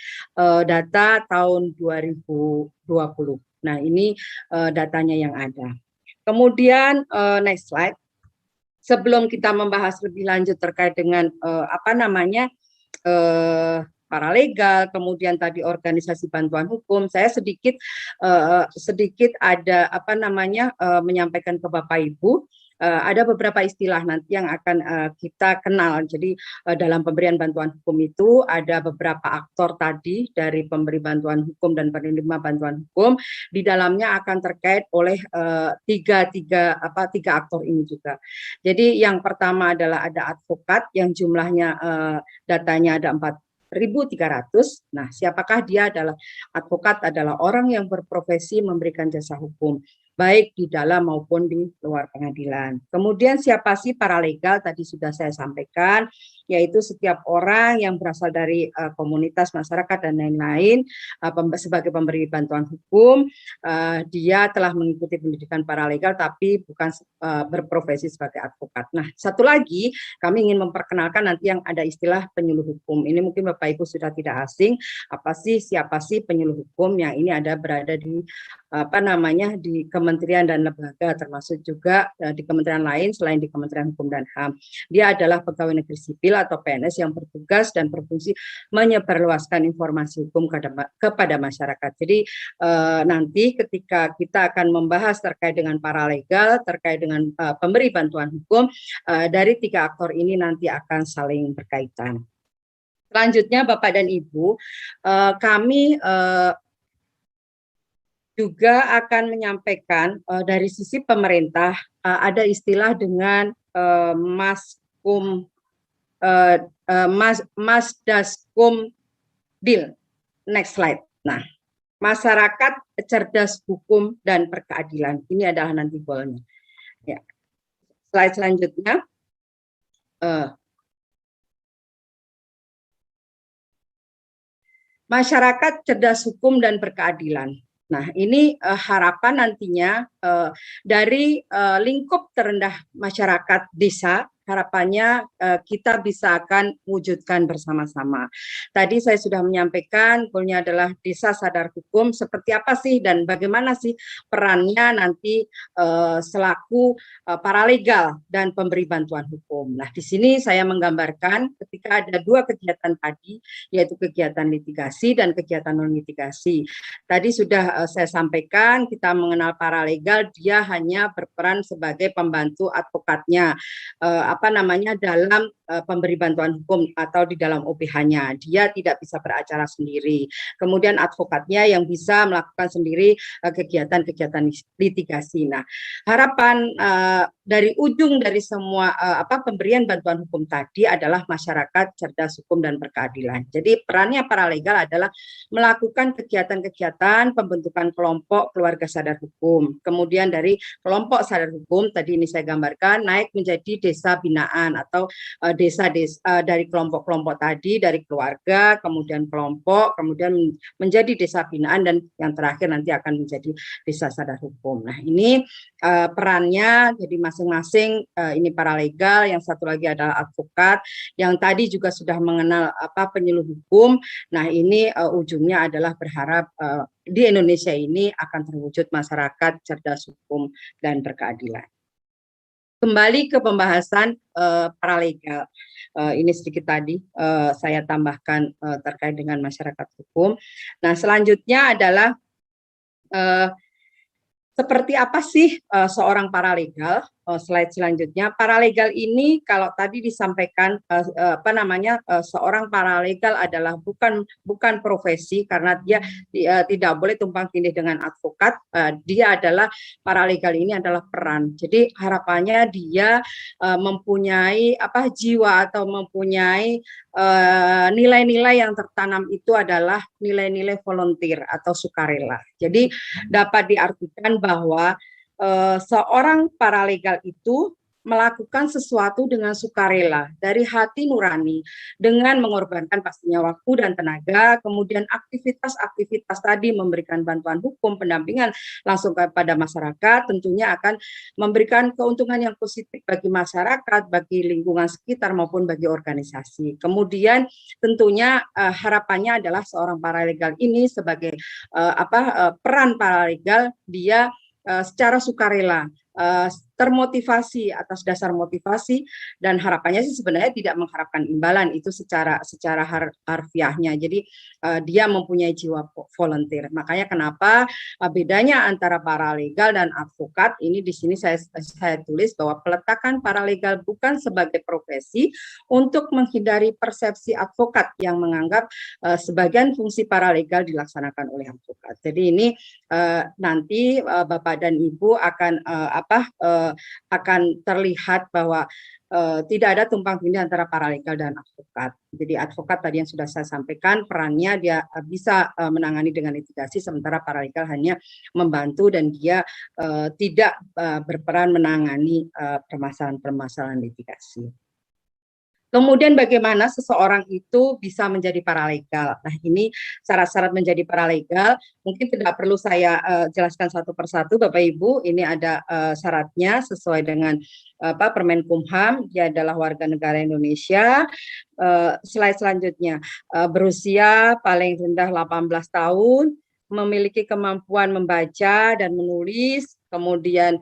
E: data tahun 2020. Nah, ini datanya yang ada. Kemudian next slide. Sebelum kita membahas lebih lanjut terkait dengan paralegal, kemudian tadi organisasi bantuan hukum, saya sedikit ada menyampaikan ke Bapak Ibu. Ada beberapa istilah nanti yang akan kita kenal. Jadi dalam pemberian bantuan hukum itu ada beberapa aktor tadi dari pemberi bantuan hukum dan penerima bantuan hukum. Di dalamnya akan terkait oleh tiga aktor ini juga. Jadi yang pertama adalah ada advokat yang jumlahnya datanya ada 4.300. Nah, siapakah dia? Adalah advokat adalah orang yang berprofesi memberikan jasa hukum, baik di dalam maupun di luar pengadilan. Kemudian siapa sih paralegal? Tadi sudah saya sampaikan, yaitu setiap orang yang berasal dari komunitas masyarakat dan lain-lain sebagai pemberi bantuan hukum, dia telah mengikuti pendidikan paralegal tapi bukan berprofesi sebagai advokat. Nah, satu lagi kami ingin memperkenalkan nanti yang ada istilah penyuluh hukum. Ini mungkin Bapak Ibu sudah tidak asing. Siapa sih penyuluh hukum yang ini ada berada di di kementerian dan lembaga, termasuk juga di kementerian lain selain di Kementerian Hukum dan HAM. Dia adalah pegawai negeri sipil atau PNS yang bertugas dan berfungsi menyebarluaskan informasi hukum kepada masyarakat. Jadi nanti ketika kita akan membahas terkait dengan paralegal, terkait dengan pemberi bantuan hukum, dari 3 aktor ini nanti akan saling berkaitan. Selanjutnya Bapak dan Ibu, kami juga akan menyampaikan dari sisi pemerintah ada istilah dengan Masdaskum Deal. Next slide. Nah, masyarakat cerdas hukum dan berkeadilan. Ini adalah nanti goalnya. Ya. Slide selanjutnya. Masyarakat cerdas hukum dan berkeadilan. Nah, ini harapan nantinya dari lingkup terendah masyarakat desa, harapannya kita bisa akan wujudkan bersama-sama. Tadi saya sudah menyampaikan goalnya adalah desa sadar hukum. Seperti apa sih dan bagaimana sih perannya nanti selaku paralegal dan pemberi bantuan hukum. Nah, di sini saya menggambarkan ketika ada 2 kegiatan tadi, yaitu kegiatan litigasi dan kegiatan non litigasi. Tadi sudah saya sampaikan, kita mengenal paralegal, dia hanya berperan sebagai pembantu advokatnya, dalam pemberi bantuan hukum atau di dalam OPH-nya. Dia tidak bisa beracara sendiri. Kemudian advokatnya yang bisa melakukan sendiri kegiatan-kegiatan litigasi. Nah, harapan dari ujung dari semua pemberian bantuan hukum tadi adalah masyarakat cerdas hukum dan berkeadilan. Jadi perannya paralegal adalah melakukan kegiatan-kegiatan pembentukan kelompok keluarga sadar hukum. Kemudian dari kelompok sadar hukum tadi ini saya gambarkan naik menjadi desa binaan atau desa-desa dari kelompok-kelompok tadi, dari keluarga, kemudian kelompok, kemudian menjadi desa binaan, dan yang terakhir nanti akan menjadi desa sadar hukum. Nah, ini perannya jadi masing-masing, ini paralegal, yang satu lagi adalah advokat, yang tadi juga sudah mengenal penyuluh hukum. Nah, ini ujungnya adalah berharap di Indonesia ini akan terwujud masyarakat cerdas hukum dan berkeadilan. Kembali ke pembahasan paralegal. Ini sedikit tadi saya tambahkan terkait dengan masyarakat hukum. Nah, selanjutnya adalah seperti apa sih seorang paralegal? Slide selanjutnya, paralegal ini kalau tadi disampaikan seorang paralegal adalah bukan profesi, karena dia tidak boleh tumpang tindih dengan advokat. Dia adalah paralegal ini adalah peran. Jadi harapannya dia mempunyai jiwa atau mempunyai nilai-nilai yang tertanam itu adalah nilai-nilai volunteer atau sukarela. Jadi dapat diartikan bahwa seorang paralegal itu melakukan sesuatu dengan sukarela, dari hati nurani, dengan mengorbankan pastinya waktu dan tenaga, kemudian aktivitas-aktivitas tadi memberikan bantuan hukum, pendampingan langsung kepada masyarakat, tentunya akan memberikan keuntungan yang positif bagi masyarakat, bagi lingkungan sekitar maupun bagi organisasi. Kemudian tentunya harapannya adalah seorang paralegal ini sebagai peran paralegal, dia secara sukarela, termotivasi atas dasar motivasi, dan harapannya sih sebenarnya tidak mengharapkan imbalan itu secara harfiahnya. Jadi dia mempunyai jiwa volunteer. Makanya kenapa bedanya antara paralegal dan advokat ini di sini saya tulis bahwa peletakan paralegal bukan sebagai profesi untuk menghindari persepsi advokat yang menganggap sebagian fungsi paralegal dilaksanakan oleh advokat. Jadi ini nanti Bapak dan Ibu akan terlihat bahwa tidak ada tumpang tindih antara paralegal dan advokat. Jadi advokat tadi yang sudah saya sampaikan perannya dia bisa menangani dengan litigasi, sementara paralegal hanya membantu dan dia tidak berperan menangani permasalahan-permasalahan litigasi. Kemudian bagaimana seseorang itu bisa menjadi paralegal? Nah, ini syarat-syarat menjadi paralegal. Mungkin tidak perlu saya jelaskan satu persatu, Bapak Ibu. Ini ada syaratnya sesuai dengan Permenkumham. Dia adalah warga negara Indonesia. Slide selanjutnya, berusia paling rendah 18 tahun, memiliki kemampuan membaca dan menulis, kemudian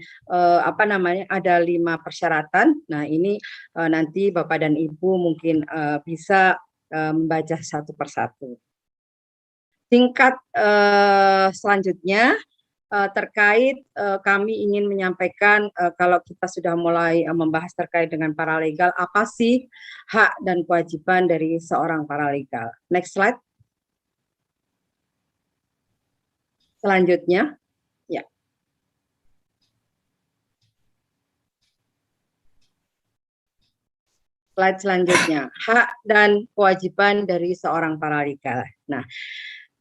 E: apa namanya, ada 5 persyaratan. Nah, ini nanti Bapak dan Ibu mungkin bisa membaca satu persatu. Tingkat selanjutnya terkait kami ingin menyampaikan kalau kita sudah mulai membahas terkait dengan paralegal, apa sih hak dan kewajiban dari seorang paralegal. Next slide. Selanjutnya, ya. Slide selanjutnya, hak dan kewajiban dari seorang paralegal. Nah,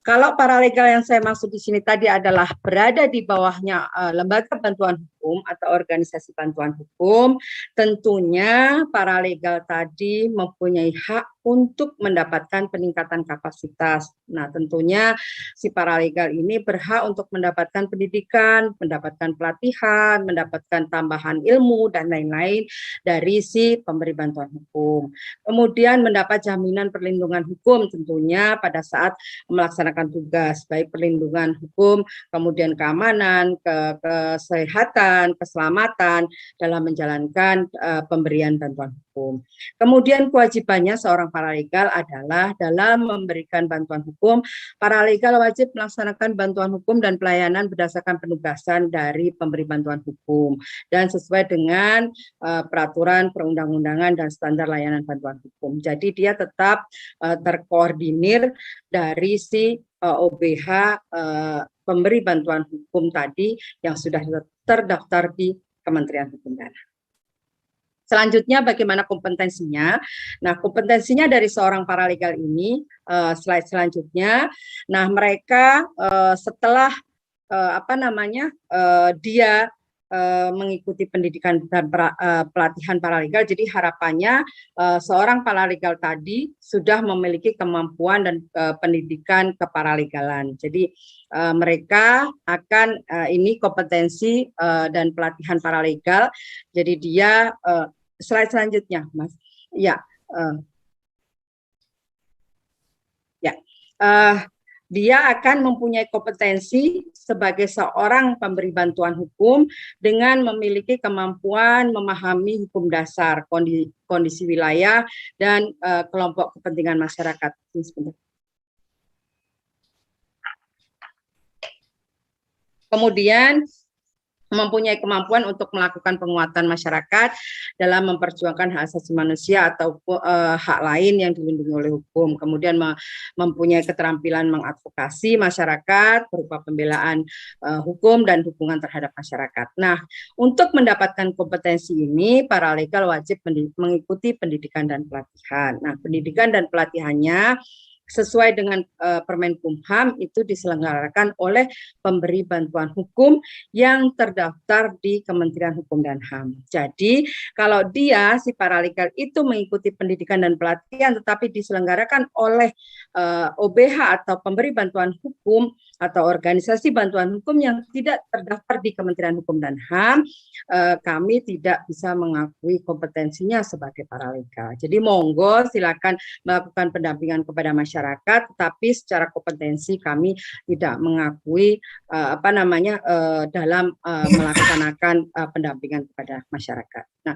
E: kalau paralegal yang saya maksud di sini tadi adalah berada di bawahnya lembaga bantuan hukum atau organisasi bantuan hukum, tentunya paralegal tadi mempunyai hak untuk mendapatkan peningkatan kapasitas. Nah, tentunya si paralegal ini berhak untuk mendapatkan pendidikan, mendapatkan pelatihan, mendapatkan tambahan ilmu, dan lain-lain dari si pemberi bantuan hukum. Kemudian mendapat jaminan perlindungan hukum tentunya pada saat melaksanakan tugas, baik perlindungan hukum, kemudian keamanan, kesehatan, keselamatan dalam menjalankan pemberian bantuan hukum. Kemudian kewajibannya seorang paralegal adalah dalam memberikan bantuan hukum, paralegal wajib melaksanakan bantuan hukum dan pelayanan berdasarkan penugasan dari pemberi bantuan hukum dan sesuai dengan peraturan perundang-undangan dan standar layanan bantuan hukum. Jadi dia tetap terkoordinir dari si OBH pemberi bantuan hukum tadi yang sudah terdaftar di Kementerian Hukum dan HAM. Selanjutnya bagaimana kompetensinya? Nah, kompetensinya dari seorang paralegal ini, slide selanjutnya. Nah, mereka setelah dia mengikuti pendidikan dan pelatihan paralegal, jadi harapannya seorang paralegal tadi sudah memiliki kemampuan dan pendidikan keparalegalan. Jadi mereka akan ini kompetensi dan pelatihan paralegal. Jadi dia slide selanjutnya, Mas. Ya, dia akan mempunyai kompetensi sebagai seorang pemberi bantuan hukum dengan memiliki kemampuan memahami hukum dasar, kondisi wilayah, dan kelompok kepentingan masyarakat. Kemudian mempunyai kemampuan untuk melakukan penguatan masyarakat dalam memperjuangkan hak asasi manusia atau hak lain yang dilindungi oleh hukum. Kemudian mempunyai keterampilan mengadvokasi masyarakat berupa pembelaan hukum dan dukungan terhadap masyarakat. Nah, untuk mendapatkan kompetensi ini, paralegal wajib mengikuti pendidikan dan pelatihan. Nah, pendidikan dan pelatihannya sesuai dengan Permenkumham itu diselenggarakan oleh pemberi bantuan hukum yang terdaftar di Kementerian Hukum dan HAM. Jadi kalau dia si paralegal itu mengikuti pendidikan dan pelatihan tetapi diselenggarakan oleh OBH atau pemberi bantuan hukum atau organisasi bantuan hukum yang tidak terdaftar di Kementerian Hukum dan HAM, kami tidak bisa mengakui kompetensinya sebagai paralegal. Jadi monggo silakan melakukan pendampingan kepada masyarakat, tetapi secara kompetensi kami tidak mengakui dalam melaksanakan pendampingan kepada masyarakat. Nah,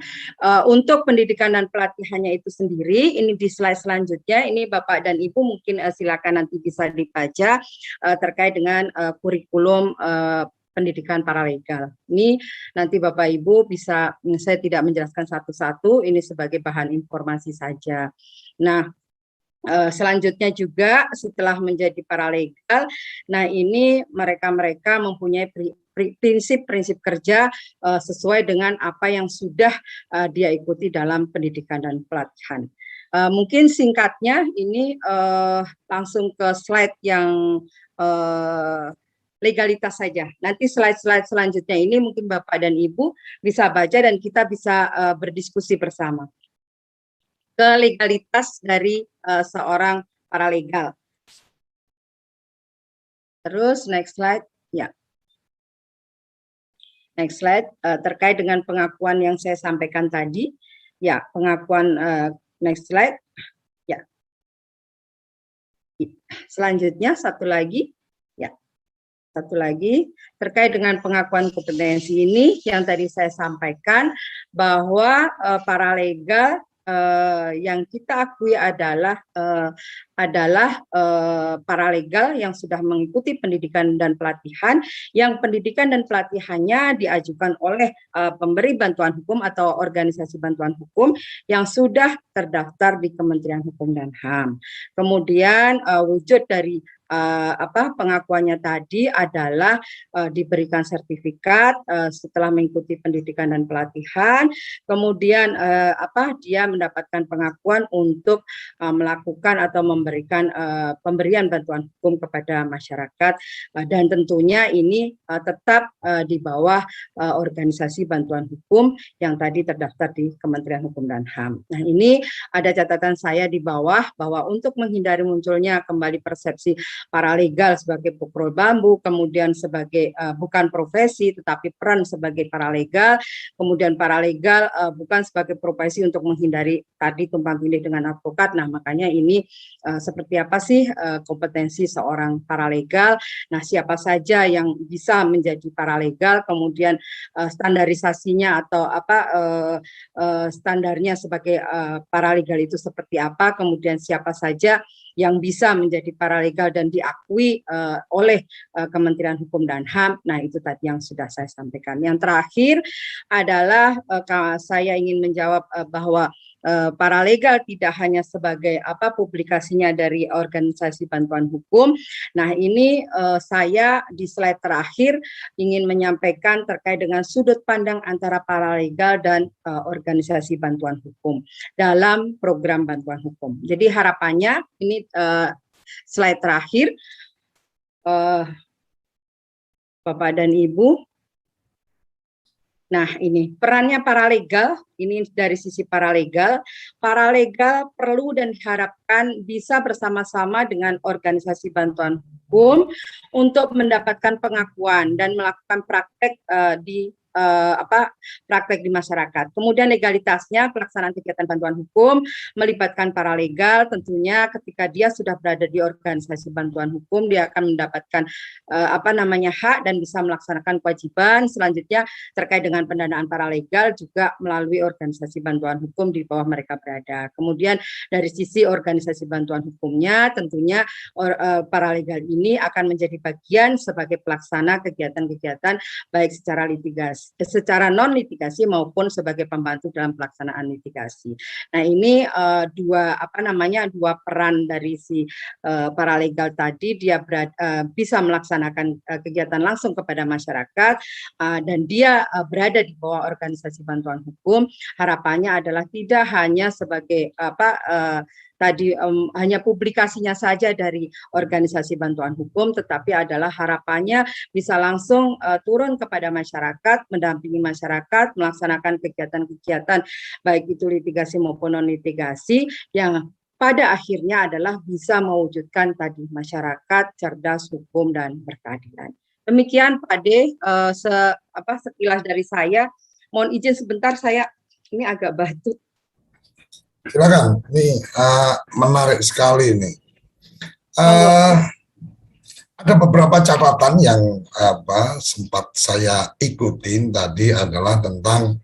E: untuk pendidikan dan pelatihannya itu sendiri, ini di slide selanjutnya, ini Bapak dan Ibu mungkin silakan nanti bisa dibaca terkait dengan kurikulum pendidikan paralegal. Ini nanti Bapak Ibu bisa, saya tidak menjelaskan satu-satu, ini sebagai bahan informasi saja. Nah, selanjutnya juga setelah menjadi paralegal, nah ini mereka mempunyai prinsip-prinsip kerja sesuai dengan apa yang sudah dia ikuti dalam pendidikan dan pelatihan. Mungkin singkatnya ini langsung ke slide yang legalitas saja. Nanti slide-slide selanjutnya ini mungkin Bapak dan Ibu bisa baca dan kita bisa berdiskusi bersama. Ke legalitas dari seorang paralegal. Terus next slide, ya. Next slide, terkait dengan pengakuan yang saya sampaikan tadi, ya pengakuan next slide, ya. Selanjutnya satu lagi, ya. satu lagi terkait dengan pengakuan kompetensi ini yang tadi saya sampaikan bahwa paralegal yang kita akui adalah paralegal yang sudah mengikuti pendidikan dan pelatihan, yang pendidikan dan pelatihannya diajukan oleh pemberi bantuan hukum atau organisasi bantuan hukum yang sudah terdaftar di Kementerian Hukum dan HAM. Kemudian wujud dari pengakuannya tadi adalah diberikan sertifikat setelah mengikuti pendidikan dan pelatihan, kemudian dia mendapatkan pengakuan untuk melakukan atau memberikan pemberian bantuan hukum kepada masyarakat, dan tentunya ini tetap di bawah organisasi bantuan hukum yang tadi terdaftar di Kementerian Hukum dan HAM. Nah, ini ada catatan saya di bawah bahwa untuk menghindari munculnya kembali persepsi paralegal sebagai pukul bambu, kemudian sebagai bukan profesi tetapi peran sebagai paralegal, kemudian paralegal bukan sebagai profesi untuk menghindari tadi tumpang tindih dengan advokat. Nah, makanya ini seperti apa sih kompetensi seorang paralegal? Nah, siapa saja yang bisa menjadi paralegal, kemudian standarisasinya atau standarnya sebagai paralegal itu seperti apa, kemudian siapa saja yang bisa menjadi paralegal dan diakui oleh Kementerian Hukum dan HAM. Nah, itu tadi yang sudah saya sampaikan. Yang terakhir adalah saya ingin menjawab bahwa paralegal tidak hanya sebagai publikasinya dari organisasi bantuan hukum. Nah, ini saya di slide terakhir ingin menyampaikan terkait dengan sudut pandang antara paralegal dan organisasi bantuan hukum dalam program bantuan hukum. Jadi harapannya ini slide terakhir, Bapak dan Ibu. Nah, ini perannya paralegal, ini dari sisi paralegal. Paralegal perlu dan diharapkan bisa bersama-sama dengan organisasi bantuan hukum untuk mendapatkan pengakuan dan melakukan praktek praktek di masyarakat. Kemudian legalitasnya, pelaksanaan kegiatan bantuan hukum melibatkan paralegal. Tentunya ketika dia sudah berada di organisasi bantuan hukum, dia akan mendapatkan hak dan bisa melaksanakan kewajiban. Selanjutnya terkait dengan pendanaan paralegal juga melalui organisasi bantuan hukum di bawah mereka berada. Kemudian dari sisi organisasi bantuan hukumnya, tentunya paralegal ini akan menjadi bagian sebagai pelaksana kegiatan-kegiatan baik secara litigasi, secara non litigasi maupun sebagai pembantu dalam pelaksanaan litigasi. Nah, ini dua peran dari si paralegal tadi. Dia bisa melaksanakan kegiatan langsung kepada masyarakat dan dia berada di bawah organisasi bantuan hukum. Harapannya adalah tidak hanya sebagai hanya publikasinya saja dari organisasi bantuan hukum, tetapi adalah harapannya bisa langsung turun kepada masyarakat, mendampingi masyarakat, melaksanakan kegiatan-kegiatan baik itu litigasi maupun non litigasi yang pada akhirnya adalah bisa mewujudkan tadi masyarakat cerdas, hukum dan berkeadilan. Demikian Pak D, sekilas dari saya. Mohon izin sebentar, saya ini agak batuk.
D: Silakan, ini menarik sekali ini. Ada beberapa catatan yang sempat saya ikutin tadi adalah tentang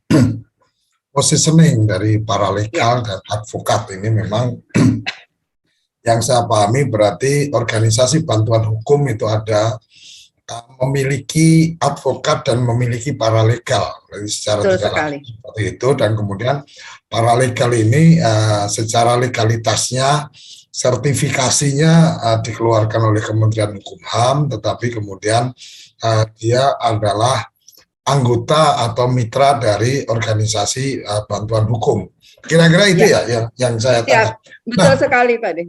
D: positioning dari paralegal dan advokat. Ini memang yang saya pahami berarti organisasi bantuan hukum itu ada memiliki advokat dan memiliki paralegal. Jadi secara tidak langsung seperti itu, dan kemudian paralegal ini secara legalitasnya, sertifikasinya dikeluarkan oleh Kementerian Hukum HAM, tetapi kemudian dia adalah anggota atau mitra dari organisasi bantuan hukum. Kira-kira itu ya yang saya tanya.
E: Betul sekali Pak De.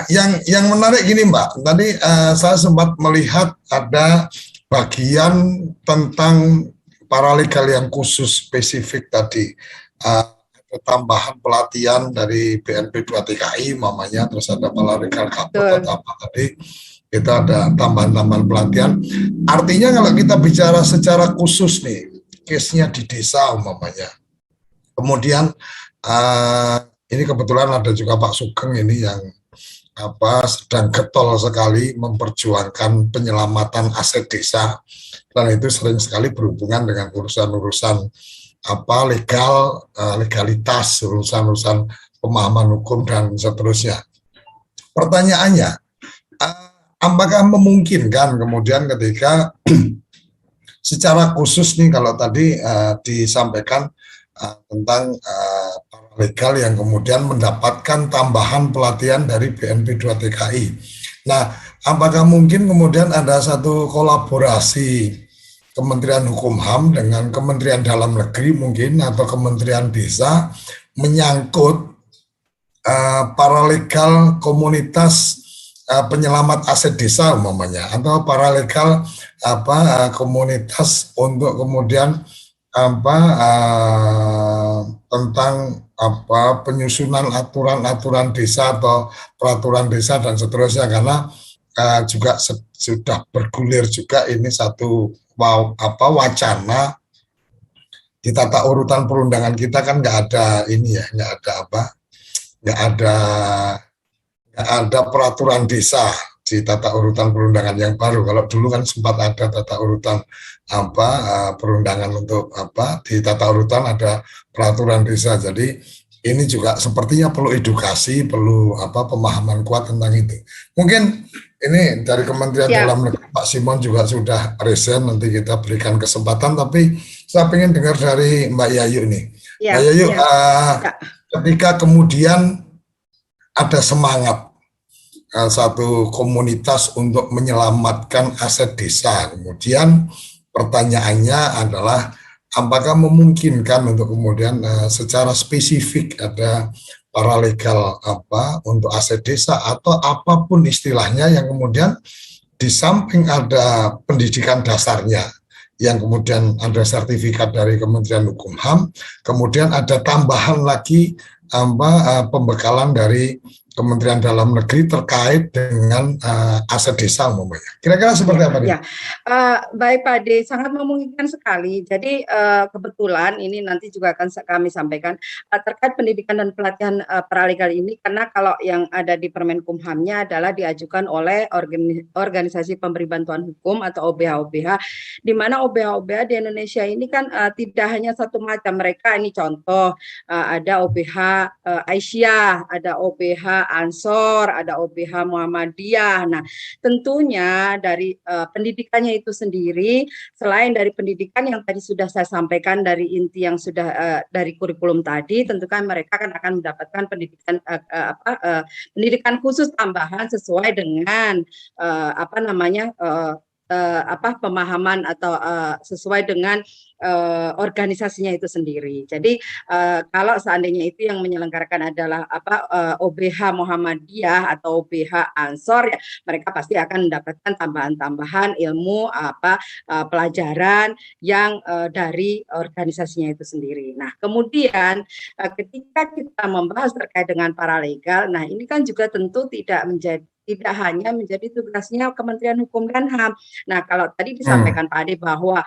D: Yang menarik gini Mbak, tadi saya sempat melihat ada bagian tentang paralegal yang khusus spesifik tadi, tambahan pelatihan dari BNP 2 TKI mamanya, terus ada paralegal kapot atau apa tadi, itu ada tambahan-tambahan pelatihan. Artinya kalau kita bicara secara khusus nih, case-nya di desa mamanya, kemudian ini kebetulan ada juga Pak Sugeng ini yang sedang getol sekali memperjuangkan penyelamatan aset desa, dan itu sering sekali berhubungan dengan urusan-urusan legalitas, urusan-urusan pemahaman hukum dan seterusnya. Pertanyaannya, apakah memungkinkan kemudian ketika secara khusus nih, kalau tadi disampaikan tentang paralegal yang kemudian mendapatkan tambahan pelatihan dari BNP 2 TKI. Nah, apakah mungkin kemudian ada satu kolaborasi Kementerian Hukum HAM dengan Kementerian Dalam Negeri mungkin, atau Kementerian Desa, menyangkut paralegal komunitas penyelamat aset desa umpamanya, atau paralegal komunitas untuk kemudian tentang penyusunan aturan-aturan desa atau peraturan desa dan seterusnya, karena juga sudah bergulir juga ini satu wacana di tata urutan perundangan kita, kan nggak ada ini ya, nggak ada peraturan desa di tata urutan perundangan yang baru. Kalau dulu kan sempat ada tata urutan perundangan untuk di tata urutan ada peraturan desa. Jadi ini juga sepertinya perlu edukasi, perlu pemahaman kuat tentang itu. Mungkin ini dari Kementerian Dalam Negeri, Pak Simon juga sudah resign, nanti kita berikan kesempatan, tapi saya ingin dengar dari Mbak Yayu nih. Mbak Yayu, ketika kemudian ada semangat satu komunitas untuk menyelamatkan aset desa, kemudian pertanyaannya adalah apakah memungkinkan untuk kemudian secara spesifik ada paralegal untuk aset desa atau apapun istilahnya, yang kemudian di samping ada pendidikan dasarnya yang kemudian ada sertifikat dari Kementerian Hukum HAM, kemudian ada tambahan lagi pembekalan dari Kementerian Dalam Negeri terkait dengan aset desa umpamanya. Kira-kira seperti apa?
E: Baik Pak Ade, sangat memungkinkan sekali. Jadi kebetulan ini nanti juga akan kami sampaikan terkait pendidikan dan pelatihan paralegal ini, karena kalau yang ada di Permenkumhamnya adalah diajukan oleh organisasi pemberi bantuan hukum atau OBH-OBH, di mana OBH-OBH di Indonesia ini kan tidak hanya satu macam. Mereka ini contoh, ada OBH Aisyah, ada OBH Ansor, ada OBH Muhammadiyah. Nah, tentunya dari pendidikannya itu sendiri, selain dari pendidikan yang tadi sudah saya sampaikan dari inti yang sudah dari kurikulum tadi, tentu kan mereka akan mendapatkan pendidikan pendidikan khusus tambahan sesuai dengan pemahaman atau sesuai dengan organisasinya itu sendiri. Jadi kalau seandainya itu yang menyelenggarakan adalah OBH Muhammadiyah atau OBH Ansor, ya, mereka pasti akan mendapatkan tambahan-tambahan ilmu pelajaran yang dari organisasinya itu sendiri. Nah, kemudian ketika kita membahas terkait dengan paralegal, nah ini kan juga tentu tidak hanya menjadi tugasnya Kementerian Hukum dan HAM. Nah, kalau tadi disampaikan Pak Ade bahwa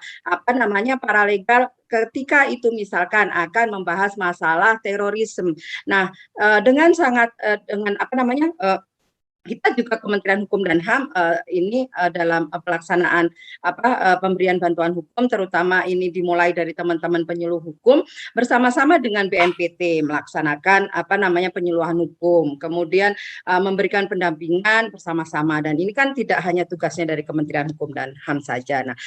E: paralegal ketika itu misalkan akan membahas masalah terorisme. Nah, dengan kita juga Kementerian Hukum dan HAM ini dalam pelaksanaan pemberian bantuan hukum, terutama ini dimulai dari teman-teman penyuluh hukum bersama-sama dengan BNPT melaksanakan penyuluhan hukum, kemudian memberikan pendampingan bersama-sama, dan ini kan tidak hanya tugasnya dari Kementerian Hukum dan HAM saja. Nah,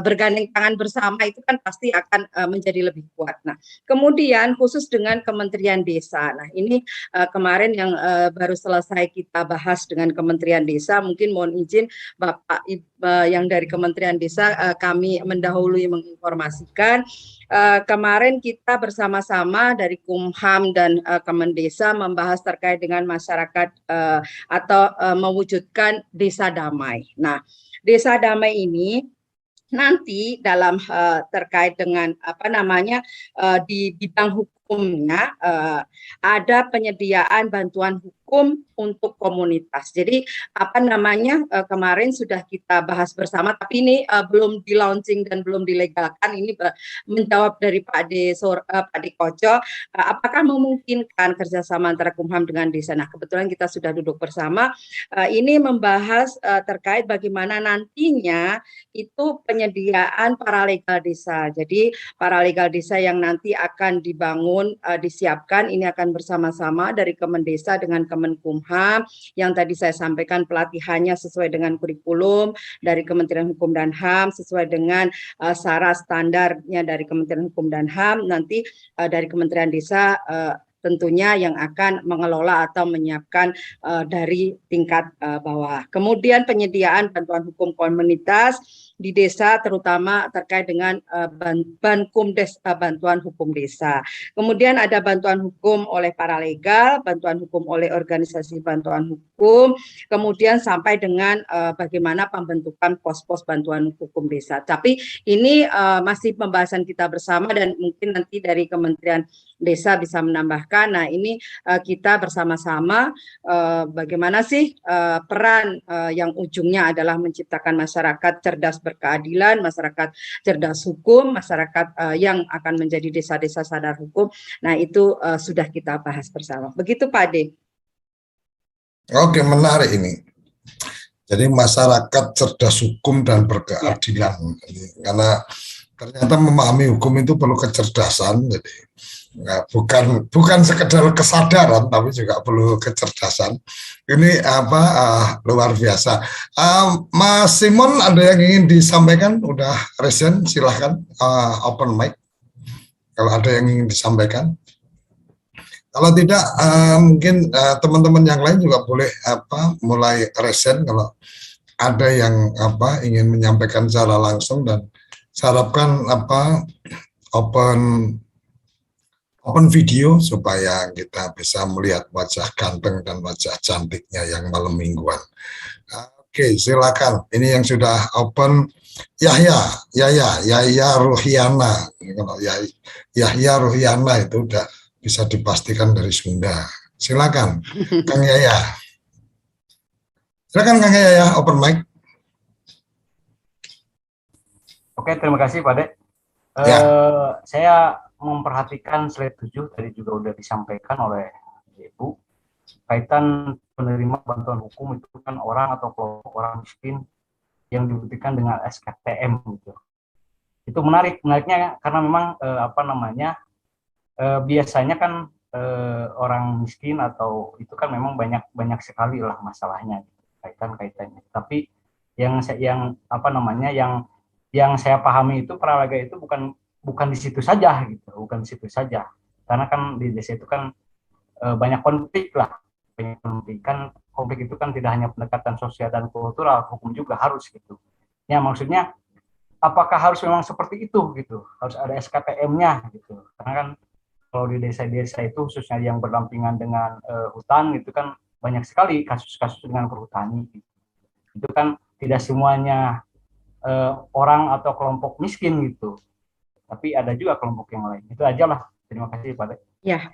E: bergandeng tangan bersama itu kan pasti akan menjadi lebih kuat. Nah, kemudian khusus dengan Kementerian Desa. Nah, ini kemarin yang baru selesai kita bahas dengan Kementerian Desa, mungkin mohon izin Bapak yang dari Kementerian Desa kami mendahului menginformasikan kemarin kita bersama-sama dari Kumham dan Kemendesa membahas terkait dengan masyarakat atau mewujudkan desa damai. Nah, desa damai ini nanti dalam terkait dengan di bidang hukumnya ada penyediaan bantuan hukum hukum untuk komunitas. Jadi apa namanya, kemarin sudah kita bahas bersama, tapi ini belum di launching dan belum dilegalkan. Ini menjawab dari Pak De Koco, apakah memungkinkan kerjasama antara Kumham dengan desa. Nah, kebetulan kita sudah duduk bersama. Ini membahas terkait bagaimana nantinya itu penyediaan paralegal desa. Jadi paralegal desa yang nanti akan dibangun, disiapkan, ini akan bersama-sama dari Kemendesa dengan Kemenkumham, yang tadi saya sampaikan pelatihannya sesuai dengan kurikulum dari Kementerian Hukum dan HAM, sesuai dengan syarat standarnya dari Kementerian Hukum dan HAM, nanti dari Kementerian Desa tentunya yang akan mengelola atau menyiapkan dari tingkat bawah. Kemudian penyediaan bantuan hukum komunitas di desa, terutama terkait dengan Bankumdes, bantuan hukum desa. Kemudian ada bantuan hukum oleh paralegal, bantuan hukum oleh organisasi bantuan hukum, kemudian sampai dengan bagaimana pembentukan pos-pos bantuan hukum desa. Tapi ini masih pembahasan kita bersama, dan mungkin nanti dari Kementerian Desa bisa menambahkan. Nah, ini kita bersama-sama bagaimana sih peran yang ujungnya adalah menciptakan masyarakat cerdas berkeadilan, masyarakat cerdas hukum, masyarakat yang akan menjadi desa-desa sadar hukum. Nah, itu sudah kita bahas bersama. Begitu Pak Ade.
D: Oke, menarik ini. Jadi masyarakat cerdas hukum dan berkeadilan, karena ternyata memahami hukum itu perlu kecerdasan. Jadi bukan sekedar kesadaran, tapi juga perlu kecerdasan. Ini luar biasa. Mas Simon, ada yang ingin disampaikan? Udah resen, silahkan open mic. Kalau ada yang ingin disampaikan. Kalau tidak, mungkin teman-teman yang lain juga boleh mulai resen kalau ada yang ingin menyampaikan secara langsung, dan saya harapkan open video supaya kita bisa melihat wajah ganteng dan wajah cantiknya yang malam mingguan. Oke, silakan. Ini yang sudah open, Yahya Ruhiana. Kalau Yahya Ruhiana itu udah bisa dipastikan dari Sunda. Silakan, Kang Yahya. Silakan Kang Yahya, open mic.
F: Oke, terima kasih Pak De. Saya memperhatikan slide 7 tadi juga udah disampaikan oleh Ibu, kaitan penerima bantuan hukum itu kan orang atau kelompok orang miskin yang dibuktikan dengan SKTM gitu. Itu menariknya karena memang biasanya kan orang miskin atau itu kan memang banyak sekali lah masalahnya gitu, kaitannya. Tapi yang saya pahami itu paralegal itu bukan di situ saja gitu, karena kan di desa itu kan banyak konflik lah, konflik itu kan tidak hanya pendekatan sosial dan kultural, hukum juga harus gitu. Ya maksudnya apakah harus memang seperti itu gitu, harus ada SKTM-nya gitu, karena kan kalau di desa-desa itu khususnya yang berdampingan dengan hutan itu kan banyak sekali kasus-kasus dengan perhutani gitu. Itu kan tidak semuanya orang atau kelompok miskin gitu, tapi ada juga kelompok yang lain. Itu aja lah. Terima kasih Pak De.
E: Ya.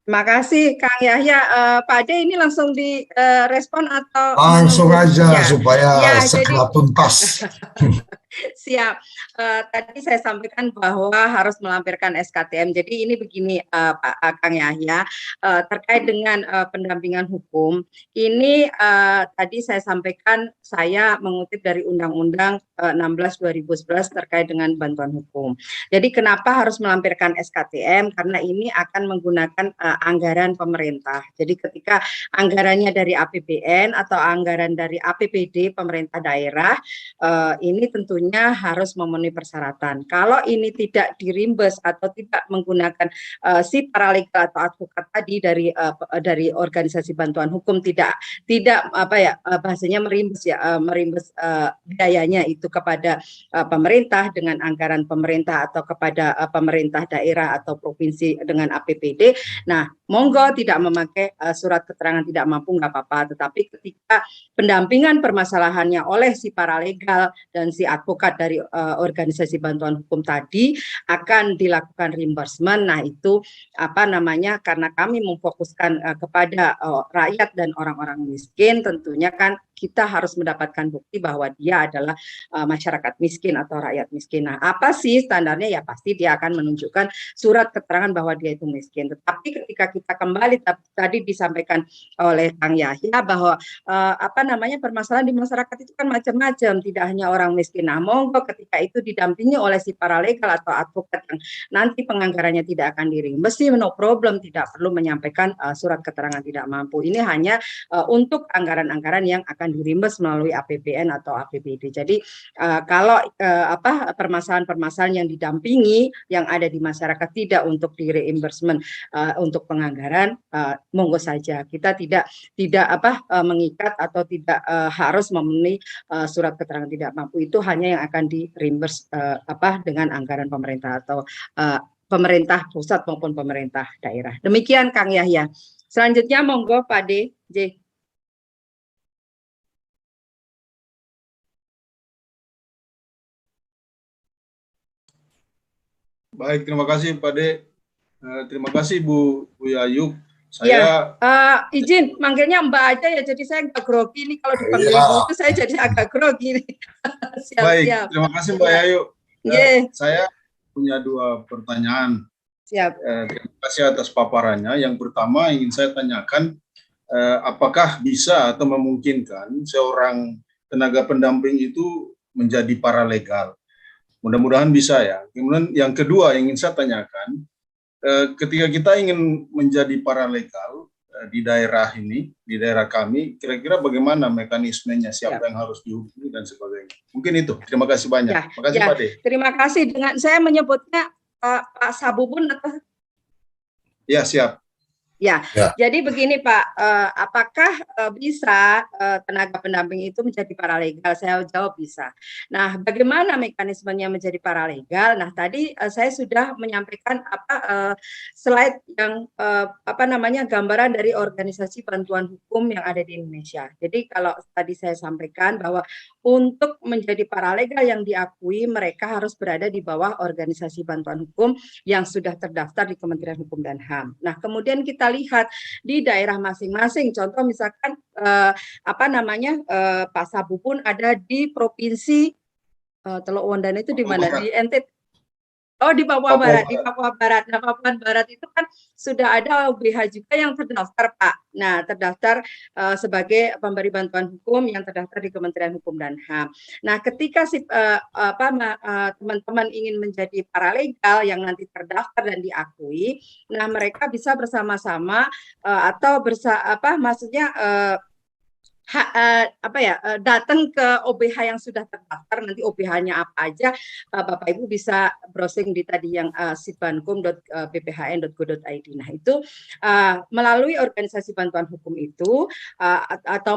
E: Terima kasih Kang Yahya. Pak Ade ini langsung direspon atau
D: langsung aja supaya segera tuntas.
E: Siap. Tadi saya sampaikan bahwa harus melampirkan SKTM. Jadi ini begini Pak Kang Yahya, terkait dengan pendampingan hukum. Ini tadi saya sampaikan, saya mengutip dari Undang-Undang 16/2011 terkait dengan bantuan hukum. Jadi kenapa harus melampirkan SKTM? Karena ini akan menggunakan anggaran pemerintah. Jadi ketika anggarannya dari APBN atau anggaran dari APBD pemerintah daerah, ini tentunya harus memenuhi persyaratan. Kalau ini tidak dirimbes atau tidak menggunakan si paralegal atau advokat tadi dari organisasi bantuan hukum, tidak bahasanya merimbes biayanya itu kepada pemerintah dengan anggaran pemerintah atau kepada pemerintah daerah atau provinsi dengan APBD. Nah, Nah, monggo tidak memakai surat keterangan tidak mampu nggak apa-apa, tetapi ketika pendampingan permasalahannya oleh si paralegal dan si advokat dari organisasi bantuan hukum tadi akan dilakukan reimbursement. Nah, itu apa namanya, karena kami memfokuskan kepada rakyat dan orang-orang miskin, tentunya kan kita harus mendapatkan bukti bahwa dia adalah masyarakat miskin atau rakyat miskin. Nah, apa sih standarnya? Ya pasti dia akan menunjukkan surat keterangan bahwa dia itu miskin. Tetapi ketika kita kembali tadi disampaikan oleh Kang Yahya bahwa apa namanya, permasalahan di masyarakat itu kan macam-macam, tidak hanya orang miskin. Nah, monggo ketika itu didampingi oleh si paralegal atau advokat yang nanti penganggarannya tidak akan mesti no problem, tidak perlu menyampaikan surat keterangan tidak mampu. Ini hanya untuk anggaran-anggaran yang akan dirimbas melalui APBN atau APBD. Jadi kalau permasalahan-permasalahan yang didampingi yang ada di masyarakat tidak untuk di reimbursement untuk penganggaran, monggo saja. Kita tidak mengikat atau tidak harus memenuhi surat keterangan tidak mampu. Itu hanya yang akan di reimburse dengan anggaran pemerintah atau pemerintah pusat maupun pemerintah daerah. Demikian Kang Yahya. Selanjutnya monggo Pak DJ.
G: Baik, terima kasih Pak De. Terima kasih Bu Yayu.
E: Saya izin manggilnya Mbak aja ya, jadi saya agak grogi nih kalau dipanggil Ibu itu saya jadi agak grogi nih.
G: Baik, terima kasih Mbak Yayu. Saya punya 2 pertanyaan.
E: Siap.
G: Terima kasih atas paparannya. Yang pertama ingin saya tanyakan, apakah bisa atau memungkinkan seorang tenaga pendamping itu menjadi paralegal? Mudah-mudahan bisa ya. Kemudian yang kedua ingin saya tanyakan, ketika kita ingin menjadi paralegal di daerah ini, di daerah kami, kira-kira bagaimana mekanismenya, siapa yang harus dihubungi dan sebagainya. Mungkin itu. Terima kasih banyak. Terima kasih Pak De.
E: Terima kasih. Dengan saya menyebutnya Pak Sabubun atau?
G: Ya, siap.
E: Ya, jadi begini Pak, apakah bisa tenaga pendamping itu menjadi paralegal? Saya jawab bisa. Nah, bagaimana mekanismenya menjadi paralegal? Nah, tadi saya sudah menyampaikan slide yang gambaran dari organisasi bantuan hukum yang ada di Indonesia. Jadi kalau tadi saya sampaikan bahwa untuk menjadi paralegal yang diakui, mereka harus berada di bawah organisasi bantuan hukum yang sudah terdaftar di Kementerian Hukum dan HAM. Nah, kemudian kita lihat di daerah masing-masing. Contoh misalkan Pak Sabubun ada di provinsi Teluk Wondana itu di mana? Di NTT. Oh, di Papua Barat, di Papua Barat. Nah, Papua Barat itu kan sudah ada OBH juga yang terdaftar, Pak. Nah, terdaftar sebagai pemberi bantuan hukum yang terdaftar di Kementerian Hukum dan HAM. Nah, ketika teman-teman ingin menjadi paralegal yang nanti terdaftar dan diakui, nah mereka bisa bersama-sama atau datang ke OBH yang sudah terdaftar, nanti OBH-nya apa aja, Bapak Ibu bisa browsing di tadi yang sitbankum.bphn.go.id. Nah, itu melalui organisasi bantuan hukum itu atau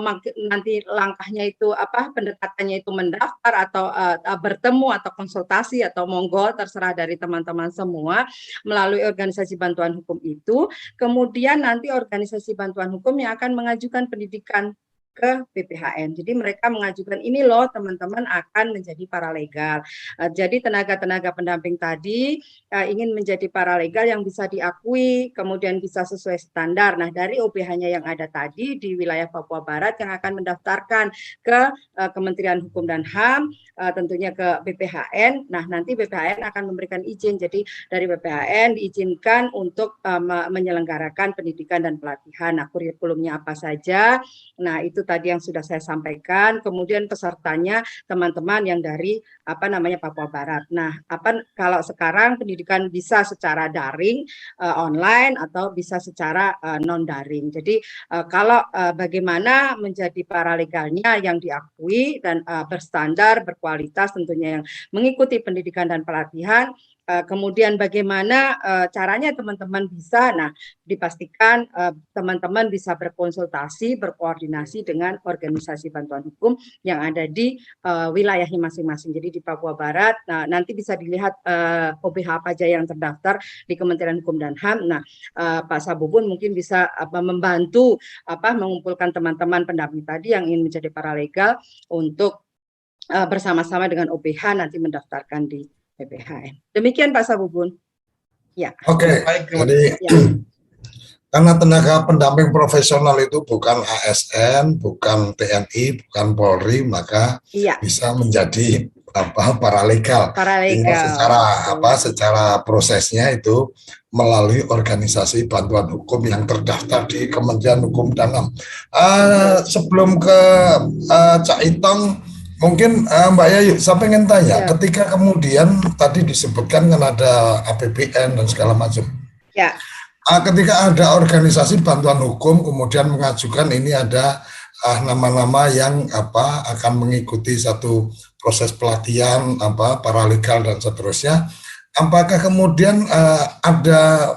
E: nanti langkahnya itu pendekatannya itu mendaftar atau bertemu atau konsultasi atau monggo terserah dari teman-teman semua melalui organisasi bantuan hukum itu, kemudian nanti organisasi bantuan hukum yang akan mengajukan pendidikan ke BPHN. Jadi mereka mengajukan ini loh teman-teman akan menjadi paralegal. Jadi tenaga-tenaga pendamping tadi ingin menjadi paralegal yang bisa diakui, kemudian bisa sesuai standar. Nah, dari OBH-nya yang ada tadi di wilayah Papua Barat yang akan mendaftarkan ke Kementerian Hukum dan HAM, tentunya ke BPHN. Nah, nanti BPHN akan memberikan izin. Jadi dari BPHN diizinkan untuk menyelenggarakan pendidikan dan pelatihan. Nah, kurikulumnya apa saja? Nah, itu tadi yang sudah saya sampaikan. Kemudian pesertanya teman-teman yang dari Papua Barat. Nah, kalau sekarang pendidikan bisa secara daring, online atau bisa secara non daring. Jadi kalau bagaimana menjadi paralegalnya yang diakui dan berstandar, berkualitas tentunya yang mengikuti pendidikan dan pelatihan, Kemudian bagaimana caranya teman-teman bisa, nah dipastikan teman-teman bisa berkonsultasi, berkoordinasi dengan organisasi bantuan hukum yang ada di wilayahnya masing-masing. Jadi di Papua Barat, nah nanti bisa dilihat OBH apa aja yang terdaftar di Kementerian Hukum dan HAM. Nah, Pak Sabubun mungkin bisa membantu mengumpulkan teman-teman pendamping tadi yang ingin menjadi paralegal untuk bersama-sama dengan OBH nanti mendaftarkan di PPHM. Demikian Pak Sabubun. Ya.
D: Oke, jadi karena tenaga pendamping profesional itu bukan ASN, bukan TNI, bukan Polri, maka bisa menjadi paralegal. Secara prosesnya itu melalui organisasi bantuan hukum yang terdaftar di Kementerian Hukum dan HAM. Sebelum ke Cak Itong, mungkin Mbak Yayu, saya pengen tanya, ketika kemudian tadi disebutkan kan ada APBN dan segala macam.
E: Ya.
D: Ketika ada organisasi bantuan hukum kemudian mengajukan ini ada nama-nama yang akan mengikuti satu proses pelatihan paralegal dan seterusnya, apakah kemudian ada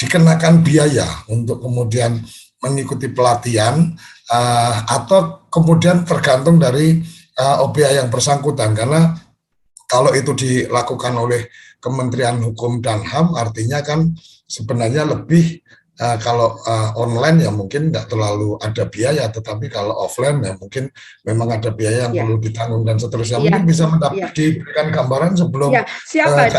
D: dikenakan biaya untuk kemudian mengikuti pelatihan atau kemudian tergantung dari OBH yang bersangkutan? Karena kalau itu dilakukan oleh Kementerian Hukum dan HAM artinya kan sebenarnya lebih kalau online ya mungkin nggak terlalu ada biaya, tetapi kalau offline ya mungkin memang ada biaya yang perlu ditanggung dan seterusnya. Mungkin bisa diberikan gambaran sebelum
E: siapa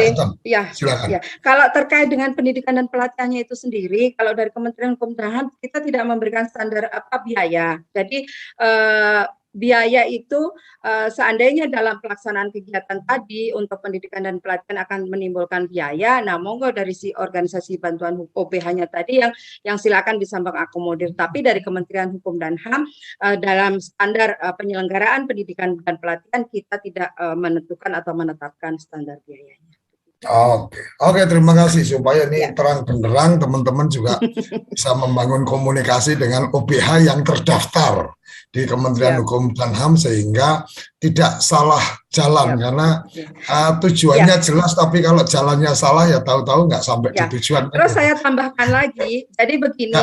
D: silakan.
E: Kalau terkait dengan pendidikan dan pelatihannya itu sendiri, kalau dari Kementerian Hukum dan HAM kita tidak memberikan standar biaya. Jadi biaya itu seandainya dalam pelaksanaan kegiatan tadi untuk pendidikan dan pelatihan akan menimbulkan biaya, nah monggo dari si organisasi bantuan hukum OBH-nya tadi yang silakan bisa mengakomodir. Tapi dari Kementerian Hukum dan HAM dalam standar penyelenggaraan pendidikan dan pelatihan kita tidak menentukan atau menetapkan standar biayanya.
D: Oke, terima kasih supaya ini terang benderang teman-teman juga bisa membangun komunikasi dengan OBH yang terdaftar di Kementerian Hukum dan HAM sehingga tidak salah jalan karena tujuannya jelas tapi kalau jalannya salah ya tahu-tahu nggak sampai di tujuan.
E: Terus saya tambahkan lagi, jadi begini,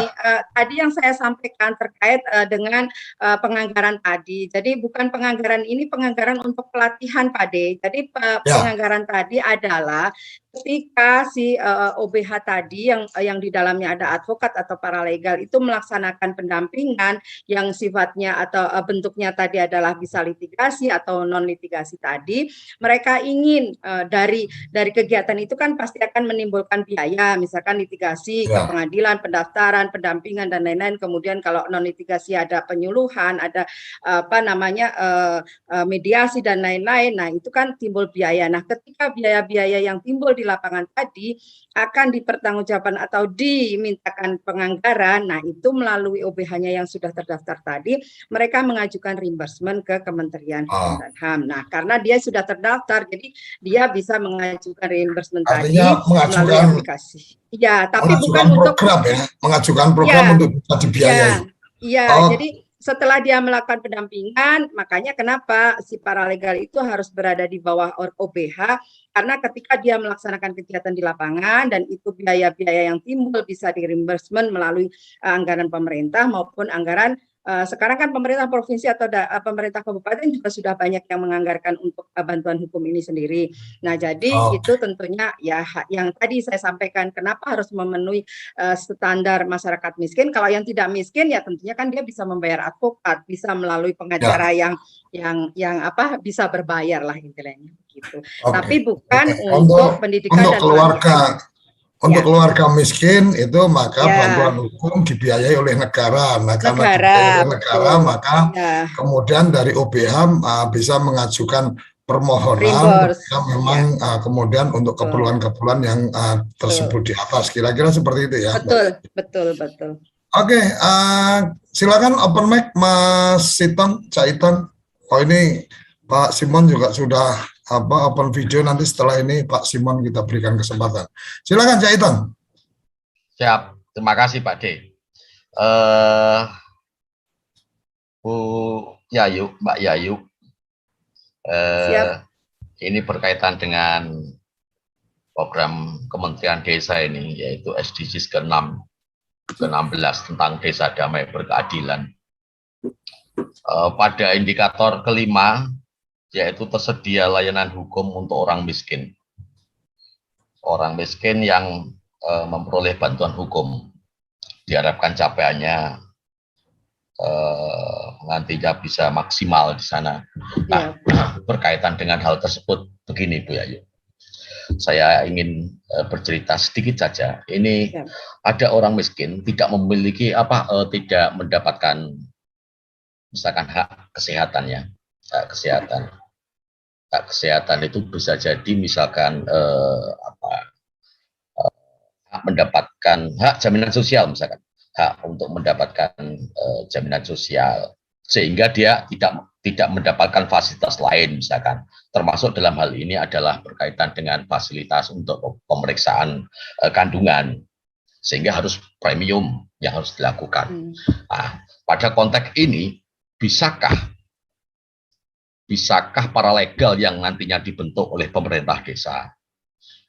E: tadi yang saya sampaikan terkait dengan penganggaran tadi, jadi bukan penganggaran ini penganggaran untuk pelatihan Pak De, jadi penganggaran tadi adalah ketika si OBH tadi yang di dalamnya ada advokat atau paralegal itu melaksanakan pendampingan yang sifatnya atau bentuknya tadi adalah bisa litigasi atau non litigasi tadi, mereka ingin dari kegiatan itu kan pasti akan menimbulkan biaya, misalkan litigasi ke pengadilan, pendaftaran, pendampingan dan lain-lain. Kemudian kalau non litigasi ada penyuluhan, ada mediasi dan lain-lain. Nah, itu kan timbul biaya. Nah, ketika biaya-biaya yang timbul di lapangan tadi akan dipertanggungjawabkan atau dimintakan penganggaran, nah itu melalui OBH-nya yang sudah terdaftar tadi, mereka mengajukan reimbursement ke Kementerian Hukum dan HAM. Nah, karena dia sudah terdaftar, jadi dia bisa mengajukan reimbursement
D: artinya
E: tadi melalui aplikasi. Ya, tapi bukan
D: program untuk mengajukan program untuk bisa dibiayai.
E: Jadi setelah dia melakukan pendampingan, makanya kenapa si paralegal itu harus berada di bawah OBH, karena ketika dia melaksanakan kegiatan di lapangan dan itu biaya-biaya yang timbul bisa di reimbursement melalui anggaran pemerintah maupun anggaran sekarang kan pemerintah provinsi atau pemerintah kabupaten juga sudah banyak yang menganggarkan untuk bantuan hukum ini sendiri. Nah, jadi itu tentunya ya yang tadi saya sampaikan, kenapa harus memenuhi standar masyarakat miskin. Kalau yang tidak miskin ya tentunya kan dia bisa membayar advokat, bisa melalui pengacara yang bisa berbayar lah intinya gitu. Tapi bukan untuk pendidikan dan
D: keluarga. Untuk keluarga miskin itu maka bantuan hukum dibiayai oleh negara. Nah, karena dibiayai oleh negara maka kemudian dari OBH bisa mengajukan permohonan yang memang kemudian untuk keperluan-keperluan yang tersebut di atas. Kira-kira seperti itu ya.
E: Betul.
D: Oke, silakan open mic Mas Siton, Cak Itong. Oh ini Pak Simon juga sudah open video, nanti setelah ini Pak Simon kita berikan kesempatan. Silakan Cak Itong.
H: Siap, terima kasih Pak D. Bu Yayu, Mbak Yayu, ini berkaitan dengan program Kementerian Desa ini, yaitu SDGs ke-6, ke-16 tentang desa damai berkeadilan. Pada indikator kelima, yaitu tersedia layanan hukum untuk orang miskin. Orang miskin yang memperoleh bantuan hukum, diharapkan capaiannya nantinya bisa maksimal di sana. Nah, berkaitan dengan hal tersebut, begini Bu Yayu, saya ingin bercerita sedikit saja. Ini ada orang miskin tidak memiliki tidak mendapatkan misalkan hak kesehatannya, hak kesehatan itu bisa jadi misalkan hak mendapatkan hak jaminan sosial, misalkan hak untuk mendapatkan jaminan sosial, sehingga dia tidak mendapatkan fasilitas lain, misalkan termasuk dalam hal ini adalah berkaitan dengan fasilitas untuk pemeriksaan kandungan, sehingga harus premium yang harus dilakukan. Nah, pada konteks ini bisakah paralegal yang nantinya dibentuk oleh pemerintah desa,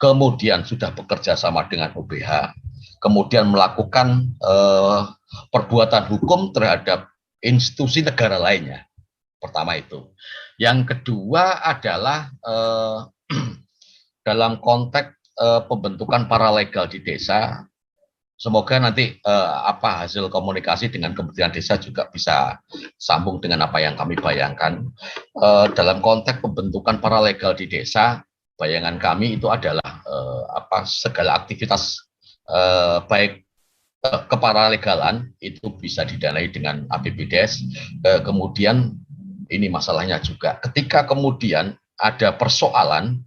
H: kemudian sudah bekerja sama dengan OBH, kemudian melakukan perbuatan hukum terhadap institusi negara lainnya? Pertama itu. Yang kedua adalah dalam konteks pembentukan paralegal di desa, semoga nanti hasil komunikasi dengan Kementerian Desa juga bisa sambung dengan apa yang kami bayangkan. Dalam konteks pembentukan paralegal di desa, bayangan kami itu adalah segala aktivitas baik keparalegalan itu bisa didanai dengan APBDes. Kemudian ini masalahnya juga ketika kemudian ada persoalan,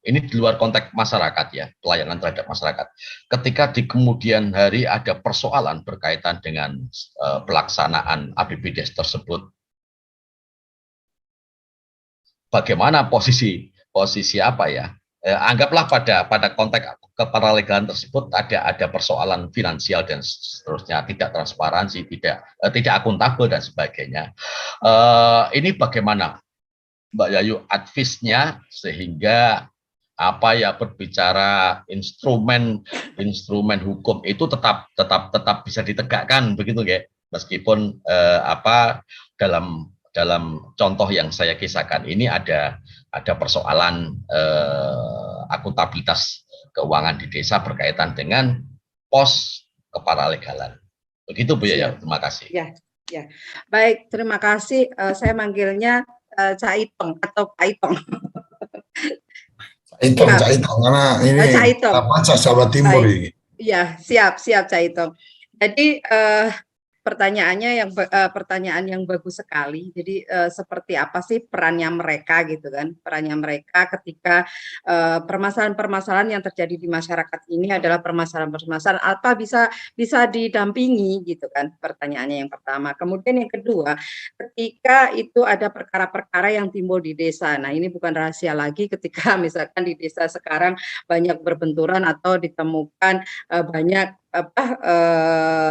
H: ini di luar konteks masyarakat ya, pelayanan terhadap masyarakat. Ketika di kemudian hari ada persoalan berkaitan dengan pelaksanaan APBDes tersebut, bagaimana posisi apa ya? Anggaplah pada konteks keparalegalan tersebut ada persoalan finansial dan seterusnya, tidak transparansi, tidak akuntabel dan sebagainya. Ini bagaimana Mbak Yayu advice-nya sehingga berbicara instrumen hukum itu tetap bisa ditegakkan begitu ya, meskipun dalam contoh yang saya kisahkan ini ada persoalan akuntabilitas keuangan di desa berkaitan dengan pos keparalegalan. Begitu Bu Yaya, terima kasih.
E: Ya. Baik, terima kasih. Saya manggilnya Caitong atau Paitong.
D: Caitong karena ini Jawa Timur ini.
E: Iya, siap Caitong. Jadi pertanyaan yang bagus sekali. Jadi seperti apa sih perannya mereka gitu kan? Perannya mereka ketika permasalahan-permasalahan yang terjadi di masyarakat ini adalah permasalahan-permasalahan apa bisa didampingi gitu kan? Pertanyaannya yang pertama. Kemudian yang kedua, ketika itu ada perkara-perkara yang timbul di desa. Nah, ini bukan rahasia lagi ketika misalkan di desa sekarang banyak berbenturan atau ditemukan banyak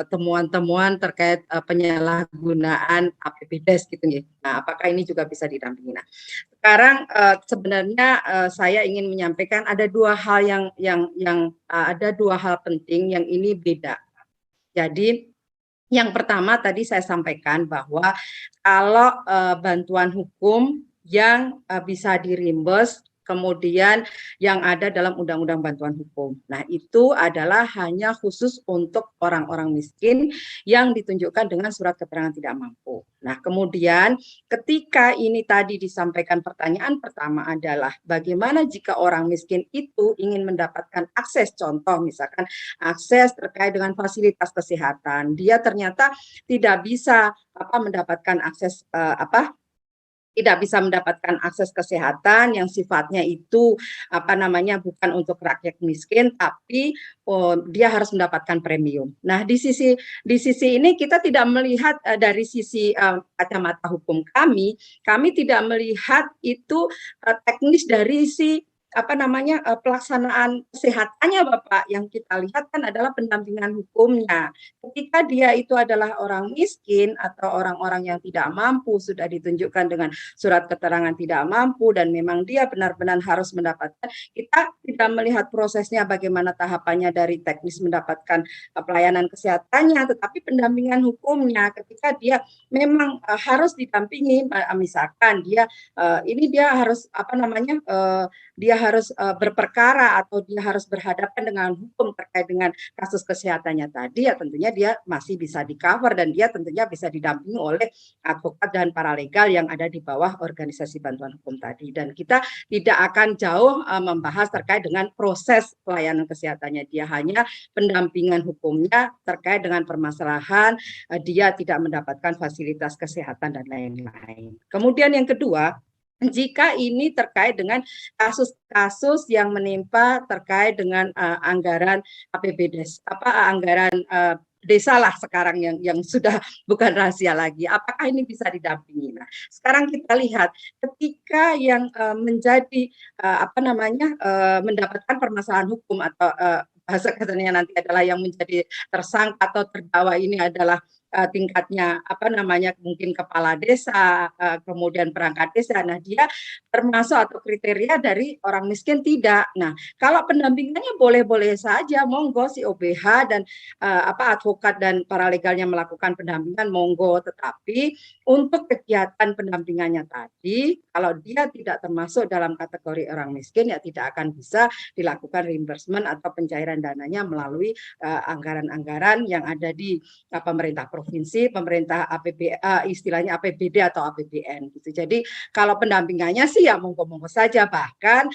E: temuan-temuan terkait penyalahgunaan APBDes gitu ya. Nah, apakah ini juga bisa didampingi? Nah, sekarang sebenarnya saya ingin menyampaikan ada dua hal ada dua hal penting yang ini beda. Jadi yang pertama tadi saya sampaikan bahwa kalau bantuan hukum yang bisa di-reimburse, kemudian yang ada dalam Undang-Undang Bantuan Hukum. Nah, itu adalah hanya khusus untuk orang-orang miskin yang ditunjukkan dengan surat keterangan tidak mampu. Nah, kemudian ketika ini tadi disampaikan pertanyaan pertama adalah bagaimana jika orang miskin itu ingin mendapatkan akses, contoh misalkan akses terkait dengan fasilitas kesehatan, dia ternyata tidak bisa mendapatkan akses tidak bisa mendapatkan akses kesehatan yang sifatnya itu bukan untuk rakyat miskin, tapi dia harus mendapatkan premium. Nah, di sisi ini kita tidak melihat dari sisi kacamata hukum kami tidak melihat itu teknis dari si pelaksanaan kesehatannya Bapak, yang kita lihat kan adalah pendampingan hukumnya. Ketika dia itu adalah orang miskin atau orang-orang yang tidak mampu, sudah ditunjukkan dengan surat keterangan tidak mampu dan memang dia benar-benar harus mendapatkan, kita tidak melihat prosesnya bagaimana tahapannya dari teknis mendapatkan pelayanan kesehatannya, tetapi pendampingan hukumnya ketika dia memang harus didampingi, misalkan dia dia harus berperkara atau dia harus berhadapan dengan hukum terkait dengan kasus kesehatannya tadi, ya tentunya dia masih bisa di-cover dan dia tentunya bisa didampingi oleh advokat dan paralegal yang ada di bawah organisasi bantuan hukum tadi. Dan kita tidak akan jauh membahas terkait dengan proses pelayanan kesehatannya, dia hanya pendampingan hukumnya terkait dengan permasalahan dia tidak mendapatkan fasilitas kesehatan dan lain-lain. Kemudian yang kedua, jika ini terkait dengan kasus-kasus yang menimpa terkait dengan anggaran APBD, anggaran desa lah sekarang yang sudah bukan rahasia lagi, apakah ini bisa didampingi? Nah, sekarang kita lihat ketika yang menjadi mendapatkan permasalahan hukum atau bahasa katanya nanti adalah yang menjadi tersangka atau terdakwa ini adalah tingkatnya mungkin kepala desa, kemudian perangkat desa. Nah, dia termasuk atau kriteria dari orang miskin tidak. Nah, kalau pendampingannya boleh-boleh saja, monggo si OBH dan advokat dan paralegalnya melakukan pendampingan, monggo. Tetapi untuk kegiatan pendampingannya tadi, kalau dia tidak termasuk dalam kategori orang miskin, ya tidak akan bisa dilakukan reimbursement atau pencairan dananya melalui anggaran-anggaran yang ada di pemerintah provinsi, pemerintah istilahnya APBD atau APBN gitu. Jadi kalau pendampingannya sih ya monggo-monggo saja, bahkan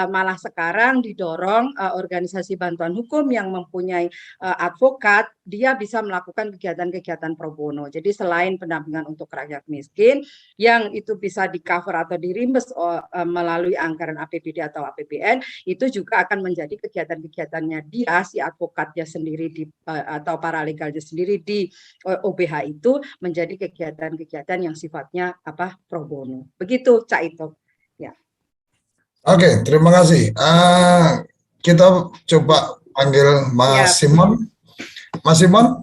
E: malah sekarang didorong organisasi bantuan hukum yang mempunyai advokat, dia bisa melakukan kegiatan-kegiatan pro bono. Jadi selain pendampingan untuk rakyat miskin yang itu bisa di-cover atau di-reimburse melalui anggaran APBD atau APBN, itu juga akan menjadi kegiatan-kegiatannya dia, si advokatnya sendiri atau paralegalnya sendiri di OBH itu menjadi kegiatan-kegiatan yang sifatnya pro bono. Begitu Cak Ito. Ya.
D: Oke, terima kasih. Kita coba panggil Mas Simon. Mas Simon,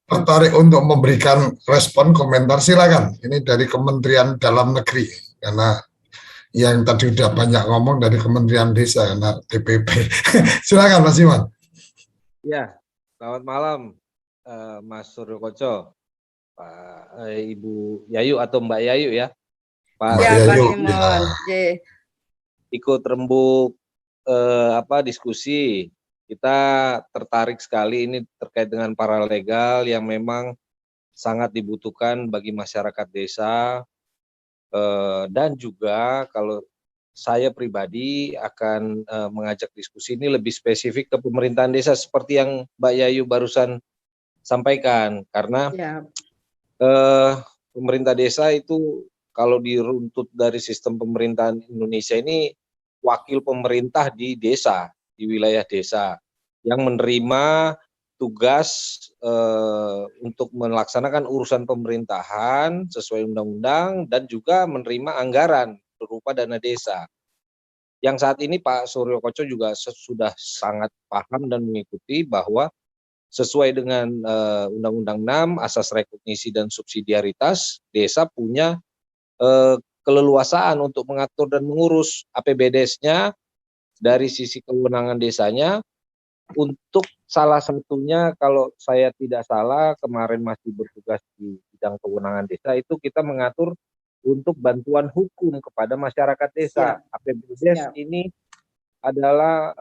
D: tertarik untuk memberikan respon komentar, silakan. Ini dari Kementerian Dalam Negeri, karena yang tadi udah banyak ngomong dari Kementerian Desa karena DPP. Silakan Mas Simon.
I: Ya, selamat malam Mas Suryo Koco, Pak Ibu Yayu atau Mbak Yayu ya, Pak
D: Yayu.
I: Ya. Ikut rembuk diskusi. Kita tertarik sekali ini terkait dengan paralegal yang memang sangat dibutuhkan bagi masyarakat desa, dan juga kalau saya pribadi akan mengajak diskusi ini lebih spesifik ke pemerintahan desa seperti yang Mbak Yayu barusan sampaikan, karena pemerintah desa itu kalau diruntut dari sistem pemerintahan Indonesia ini wakil pemerintah di desa, di wilayah desa yang menerima tugas untuk melaksanakan urusan pemerintahan sesuai undang-undang dan juga menerima anggaran berupa dana desa. Yang saat ini Pak Suryo Koco juga sudah sangat paham dan mengikuti bahwa sesuai dengan Undang-Undang 6, Asas Rekognisi dan Subsidiaritas, desa punya keleluasaan untuk mengatur dan mengurus APBD-nya dari sisi kewenangan desanya. Untuk salah satunya, kalau saya tidak salah, kemarin masih bertugas di bidang kewenangan desa, itu kita mengatur untuk bantuan hukum kepada masyarakat desa. APBD ini adalah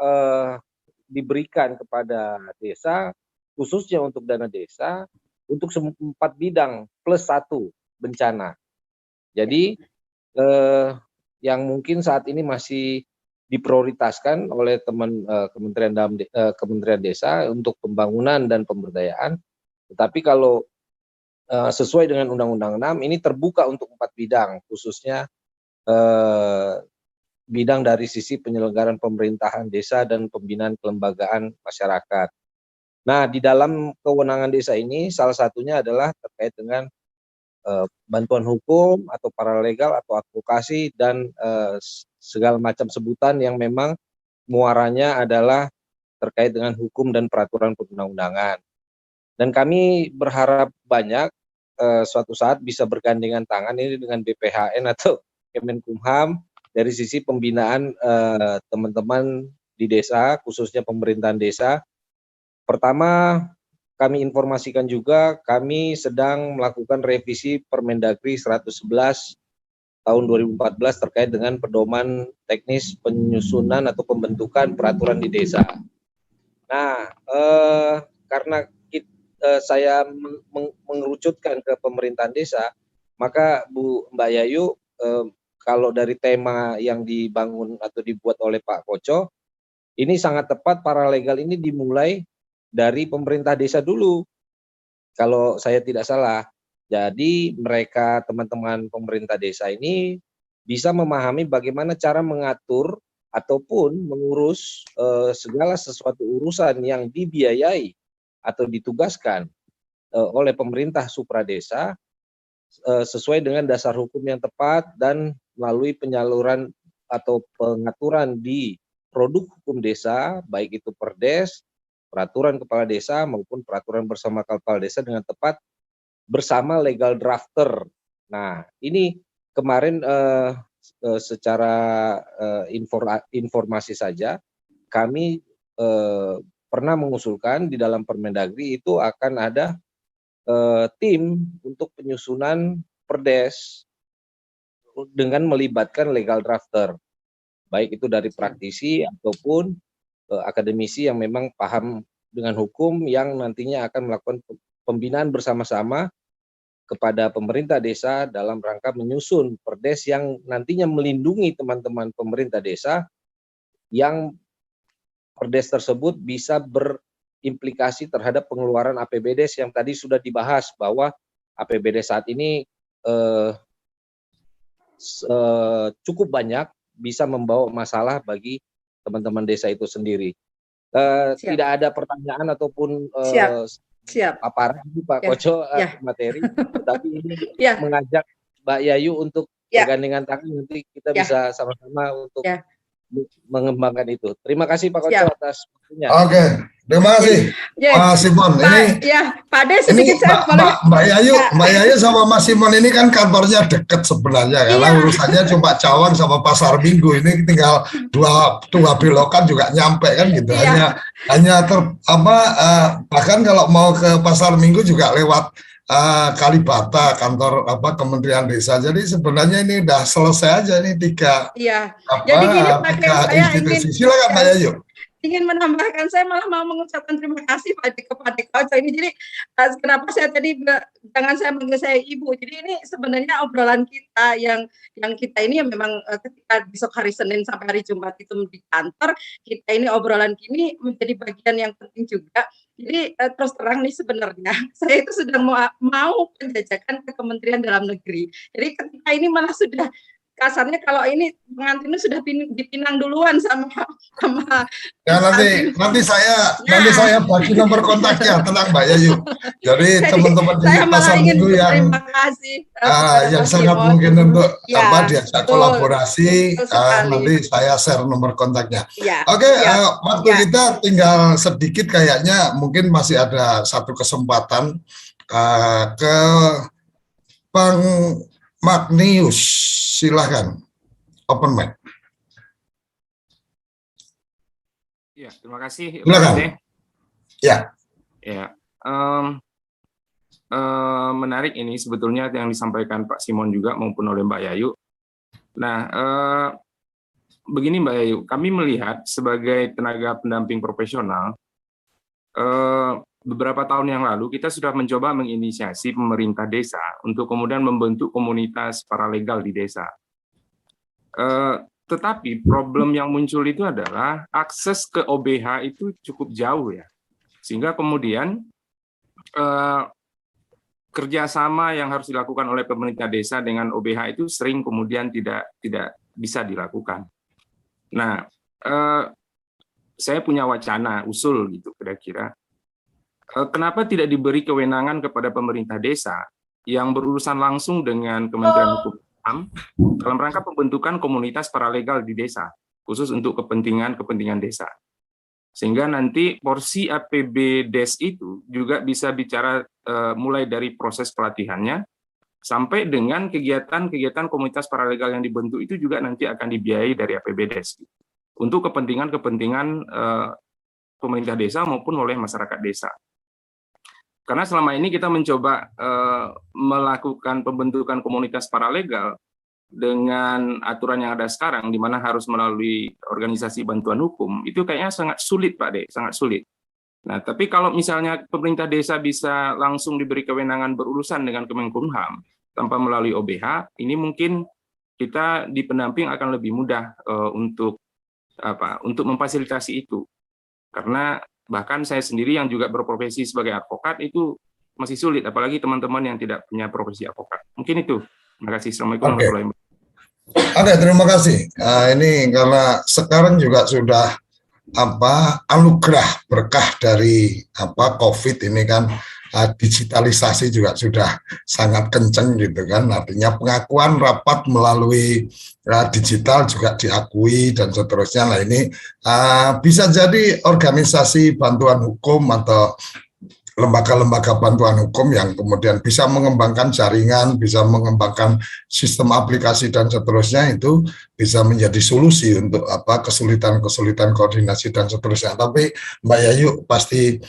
I: diberikan kepada desa, khususnya untuk dana desa, untuk 4 bidang plus 1 bencana. Jadi yang mungkin saat ini masih diprioritaskan oleh Kementerian Desa untuk pembangunan dan pemberdayaan. Tetapi kalau sesuai dengan Undang-Undang 6 ini terbuka untuk 4 bidang, khususnya bidang dari sisi penyelenggaraan pemerintahan desa dan pembinaan kelembagaan masyarakat. Nah, di dalam kewenangan desa ini salah satunya adalah terkait dengan bantuan hukum atau paralegal atau advokasi dan segala macam sebutan yang memang muaranya adalah terkait dengan hukum dan peraturan perundang-undangan. Dan kami berharap banyak suatu saat bisa bergandengan tangan ini dengan BPHN atau Kemenkumham dari sisi pembinaan teman-teman di desa, khususnya pemerintahan desa. Pertama, kami informasikan juga kami sedang melakukan revisi Permendagri 111 tahun 2014 terkait dengan pedoman teknis penyusunan atau pembentukan peraturan di desa. Nah, karena saya mengerucutkan ke pemerintahan desa, maka Mbak Yayu, kalau dari tema yang dibangun atau dibuat oleh Pak Koco, ini sangat tepat paralegal ini dimulai dari pemerintah desa dulu, kalau saya tidak salah. Jadi mereka teman-teman pemerintah desa ini bisa memahami bagaimana cara mengatur ataupun mengurus segala sesuatu urusan yang dibiayai atau ditugaskan oleh pemerintah supradesa sesuai dengan dasar hukum yang tepat dan melalui penyaluran atau pengaturan di produk hukum desa, baik itu Perdes, peraturan kepala desa maupun peraturan bersama kepala desa dengan tepat bersama legal drafter. Nah, ini kemarin secara informasi saja kami pernah mengusulkan di dalam Permendagri itu akan ada tim untuk penyusunan Perdes dengan melibatkan legal drafter, baik itu dari praktisi ataupun akademisi yang memang paham dengan hukum yang nantinya akan melakukan pembinaan bersama-sama kepada pemerintah desa dalam rangka menyusun Perdes yang nantinya melindungi teman-teman pemerintah desa yang Perdes tersebut bisa berimplikasi terhadap pengeluaran APBDes yang tadi sudah dibahas bahwa APBD saat ini cukup banyak bisa membawa masalah bagi teman-teman desa itu sendiri. Tidak ada pertanyaan ataupun paparan Pak Koco materi, tapi ini mengajak Mbak Yayu untuk bergandengan tangan, nanti kita bisa sama-sama untuk mengembangkan itu. Terima kasih Pak Koco atas waktunya.
D: Oke, terima kasih Mas Simon.
E: Pak Des sedikit
D: Mbak Yayu sama Mas Simon ini kan kantornya dekat sebenarnya, karena urusannya cuma Cawang sama Pasar Minggu, ini tinggal dua belokan juga nyampe kan gitu. Bahkan kalau mau ke Pasar Minggu juga lewat Kalibata, kantor Kementerian Desa. Jadi sebenarnya ini udah selesai aja nih tiga institusi. Silakan Mbak Yayu.
E: Ingin menambahkan, saya malah mau mengucapkan terima kasih kepada Koco ini. Jadi kenapa saya tadi jangan saya manggil saya ibu. Jadi ini sebenarnya obrolan kita yang kita ini yang memang ketika besok hari Senin sampai hari Jumat itu di kantor, kita ini obrolan kini menjadi bagian yang penting juga. Jadi terus terang nih sebenarnya saya itu sedang mau penjajakan ke Kementerian Dalam Negeri. Jadi ketika ini malah sudah kasarnya kalau ini pengantinnya sudah dipinang duluan sama
D: nanti saya bagi nomor kontaknya, tenang Mbak Yayu. Jadi teman-teman di Pasar Minggu yang sangat mungkin untuk diajak kolaborasi, nanti saya share nomor kontaknya. Oke, waktu kita tinggal sedikit, kayaknya mungkin masih ada satu kesempatan ke Bang Magnius, silahkan, open mic.
J: Ya, terima kasih.
D: Silakan.
J: Menarik ini sebetulnya yang disampaikan Pak Simon juga maupun oleh Mbak Yayu. Nah, begini Mbak Yayu, kami melihat sebagai tenaga pendamping profesional, beberapa tahun yang lalu kita sudah mencoba menginisiasi pemerintah desa untuk kemudian membentuk komunitas paralegal di desa. Tetapi problem yang muncul itu adalah akses ke OBH itu cukup jauh ya, sehingga kemudian kerjasama yang harus dilakukan oleh pemerintah desa dengan OBH itu sering kemudian tidak bisa dilakukan. Nah, saya punya wacana usul gitu kira-kira. Kenapa tidak diberi kewenangan kepada pemerintah desa yang berurusan langsung dengan Kementerian Hukum dan HAM dalam rangka pembentukan komunitas paralegal di desa, khusus untuk kepentingan desa. Sehingga nanti porsi APBDes itu juga bisa bicara mulai dari proses pelatihannya sampai dengan kegiatan-kegiatan komunitas paralegal yang dibentuk itu juga nanti akan dibiayai dari APBDes untuk kepentingan-kepentingan pemerintah desa maupun oleh masyarakat desa. Karena selama ini kita mencoba melakukan pembentukan komunitas paralegal dengan aturan yang ada sekarang, di mana harus melalui organisasi bantuan hukum, itu kayaknya sangat sulit, Pak De, sangat sulit. Nah, tapi kalau misalnya pemerintah desa bisa langsung diberi kewenangan berurusan dengan Kemenkumham tanpa melalui OBH, ini mungkin kita di pendamping akan lebih mudah untuk memfasilitasi itu. Karena bahkan saya sendiri yang juga berprofesi sebagai advokat itu masih sulit, apalagi teman-teman yang tidak punya profesi advokat. Mungkin itu. Terima kasih. Assalamualaikum warahmatullahi wabarakatuh.
D: Oke, terima kasih. Ini karena sekarang juga sudah anugerah berkah dari COVID ini kan, digitalisasi juga sudah sangat kenceng gitu kan, artinya pengakuan rapat melalui digital juga diakui dan seterusnya. Nah ini bisa jadi organisasi bantuan hukum atau lembaga-lembaga bantuan hukum yang kemudian bisa mengembangkan jaringan, bisa mengembangkan sistem aplikasi dan seterusnya, itu bisa menjadi solusi untuk kesulitan-kesulitan koordinasi dan seterusnya. Tapi Mbak Yayu pasti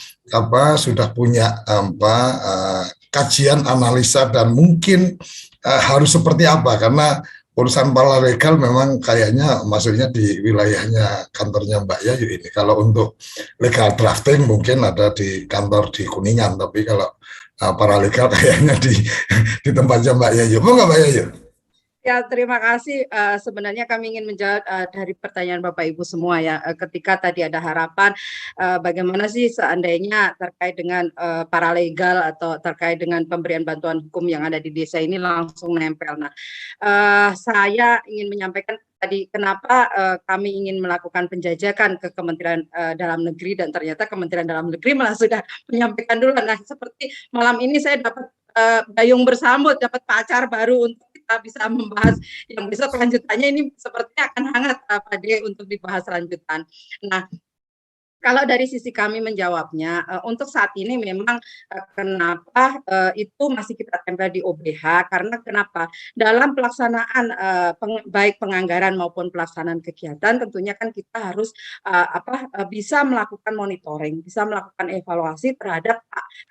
D: sudah punya kajian analisa dan mungkin harus seperti apa, karena urusan paralegal memang kayaknya maksudnya di wilayahnya kantornya Mbak Yayu ini. Kalau untuk legal drafting mungkin ada di kantor di Kuningan, tapi kalau paralegal kayaknya di tempatnya Mbak Yayu. Mau nggak Mbak Yayu?
E: Ya, terima kasih. Sebenarnya kami ingin menjawab dari pertanyaan Bapak Ibu semua ya. Ketika tadi ada harapan, bagaimana sih seandainya terkait dengan paralegal atau terkait dengan pemberian bantuan hukum yang ada di desa ini langsung nempel. Nah, saya ingin menyampaikan tadi kenapa kami ingin melakukan penjajakan ke Kementerian Dalam Negeri, dan ternyata Kementerian Dalam Negeri malah sudah menyampaikan dulu. Nah, seperti malam ini saya dapat gayung bersambut, dapat pacar baru untuk kita bisa membahas yang besok lanjutannya. Ini sepertinya akan hangat Pak De untuk dibahas lanjutan. Nah, kalau dari sisi kami menjawabnya, untuk saat ini memang kenapa itu masih kita tempel di OBH, karena kenapa? Dalam pelaksanaan baik penganggaran maupun pelaksanaan kegiatan, tentunya kan kita harus bisa melakukan monitoring, bisa melakukan evaluasi terhadap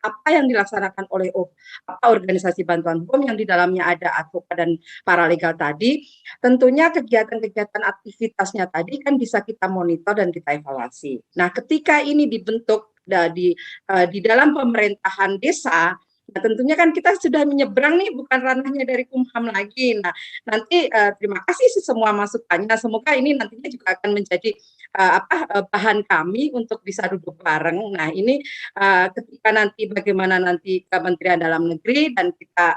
E: apa yang dilaksanakan oleh organisasi bantuan hukum yang di dalamnya ada advokat dan paralegal tadi. Tentunya kegiatan-kegiatan aktivitasnya tadi kan bisa kita monitor dan kita evaluasi. Nah, ketika ini dibentuk di dalam pemerintahan desa, nah tentunya kan kita sudah menyeberang nih, bukan ranahnya dari Kumham lagi. Nah, nanti terima kasih sih semua masukannya. Semoga ini nantinya juga akan menjadi bahan kami untuk bisa duduk bareng. Nah, ini ketika nanti bagaimana nanti Kementerian Dalam Negeri dan kita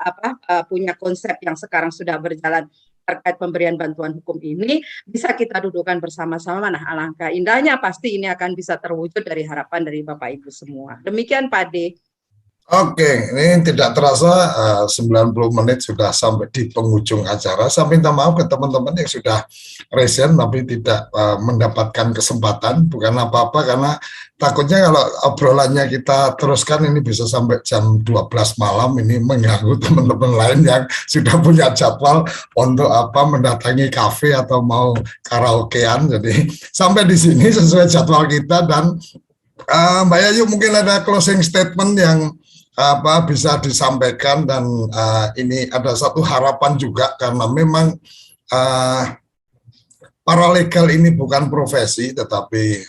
E: punya konsep yang sekarang sudah berjalan terkait pemberian bantuan hukum ini, bisa kita dudukkan bersama-sama. Nah, alangkah indahnya pasti ini akan bisa terwujud dari harapan dari Bapak Ibu semua. Demikian Pak De.
D: Oke, ini tidak terasa 90 menit sudah sampai di penghujung acara. Saya minta maaf ke teman-teman yang sudah resen tapi tidak mendapatkan kesempatan. Bukan apa-apa, karena takutnya kalau obrolannya kita teruskan ini bisa sampai jam 12 malam. Ini mengganggu teman-teman lain yang sudah punya jadwal untuk mendatangi kafe atau mau karaokean. Jadi sampai di sini sesuai jadwal kita. Dan Mbak Yayu mungkin ada closing statement yang bisa disampaikan. Dan ini ada satu harapan juga, karena memang paralegal ini bukan profesi, tetapi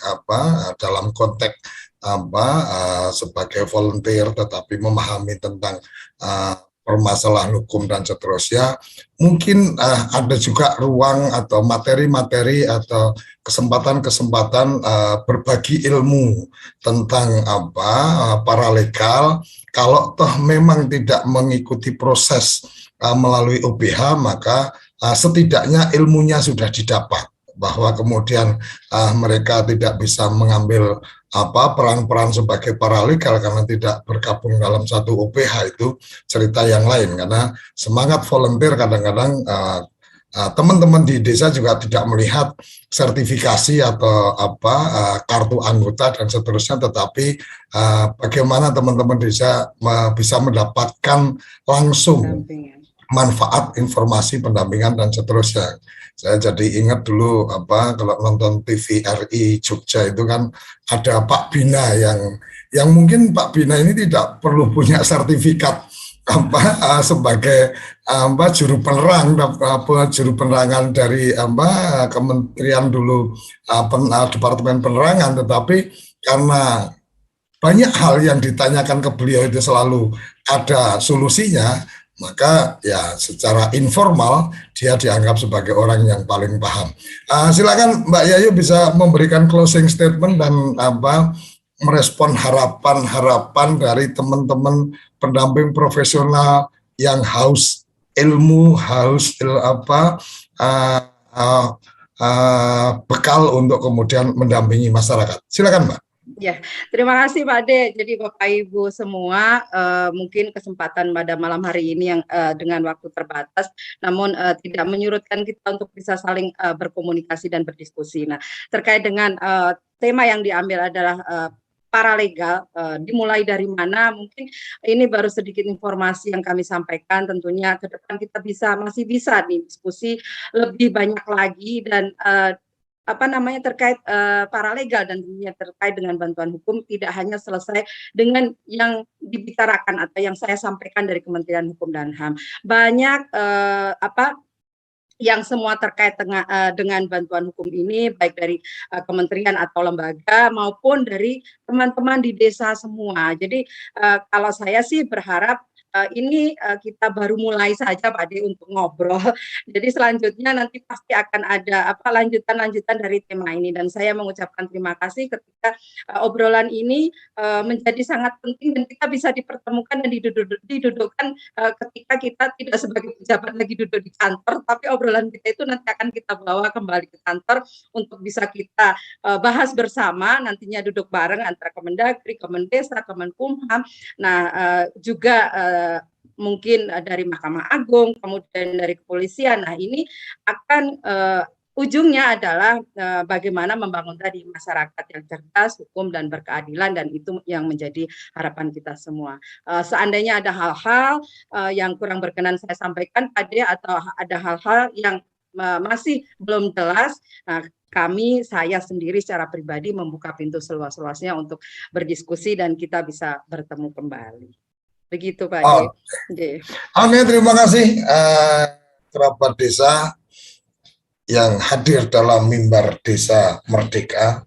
D: dalam konteks sebagai volunteer, tetapi memahami tentang permasalahan hukum dan seterusnya. Mungkin ada juga ruang atau materi-materi atau kesempatan-kesempatan berbagi ilmu tentang paralegal. Kalau toh memang tidak mengikuti proses melalui OBH, maka setidaknya ilmunya sudah didapat, bahwa kemudian mereka tidak bisa mengambil peran-peran sebagai paralegal karena tidak bergabung dalam satu OPH itu cerita yang lain, karena semangat volunteer kadang-kadang teman-teman di desa juga tidak melihat sertifikasi atau kartu anggota dan seterusnya, tetapi bagaimana teman-teman desa bisa mendapatkan langsung manfaat informasi pendampingan dan seterusnya. Saya jadi ingat dulu kalau nonton TVRI Jogja itu kan ada Pak Bina yang mungkin Pak Bina ini tidak perlu punya sertifikat sebagai juru penerang, juru penerangan dari kementerian dulu, Departemen Penerangan, tetapi karena banyak hal yang ditanyakan ke beliau itu selalu ada solusinya, maka ya secara informal dia dianggap sebagai orang yang paling paham. Silakan Mbak Yayu bisa memberikan closing statement dan merespon harapan-harapan dari teman-teman pendamping profesional yang haus ilmu, haus bekal untuk kemudian mendampingi masyarakat. Silakan Mbak.
E: Ya, terima kasih Pak Ade. Jadi Bapak Ibu semua, mungkin kesempatan pada malam hari ini yang dengan waktu terbatas, namun tidak menyurutkan kita untuk bisa saling berkomunikasi dan berdiskusi. Nah, terkait dengan tema yang diambil adalah paralegal, dimulai dari mana? Mungkin ini baru sedikit informasi yang kami sampaikan. Tentunya ke depan kita masih bisa nih diskusi lebih banyak lagi dan terkait paralegal dan tentunya terkait dengan bantuan hukum tidak hanya selesai dengan yang dibicarakan atau yang saya sampaikan dari Kementerian Hukum dan HAM. Banyak yang semua terkait dengan bantuan hukum ini, baik dari kementerian atau lembaga maupun dari teman-teman di desa semua. Jadi kalau saya sih berharap ini kita baru mulai saja Pak Ade untuk ngobrol. Jadi selanjutnya nanti pasti akan ada lanjutan-lanjutan dari tema ini, dan saya mengucapkan terima kasih ketika obrolan ini menjadi sangat penting dan kita bisa dipertemukan dan didudukkan ketika kita tidak sebagai pejabat lagi duduk di kantor, tapi obrolan kita itu nanti akan kita bawa kembali ke kantor untuk bisa kita bahas bersama, nantinya duduk bareng antara Kemendagri, Kemendesa, Kemenkumham, juga mungkin dari Mahkamah Agung, kemudian dari kepolisian. Nah, ini akan ujungnya adalah bagaimana membangun tadi masyarakat yang cerdas, hukum dan berkeadilan, dan itu yang menjadi harapan kita semua. Seandainya ada hal-hal yang kurang berkenan saya sampaikan Ade, atau ada hal-hal yang masih belum jelas, saya sendiri secara pribadi membuka pintu seluas-luasnya untuk berdiskusi dan kita bisa bertemu kembali. Begitu Pak Ade.
D: Oke, terima kasih kerabat desa yang hadir dalam mimbar Desa Merdeka.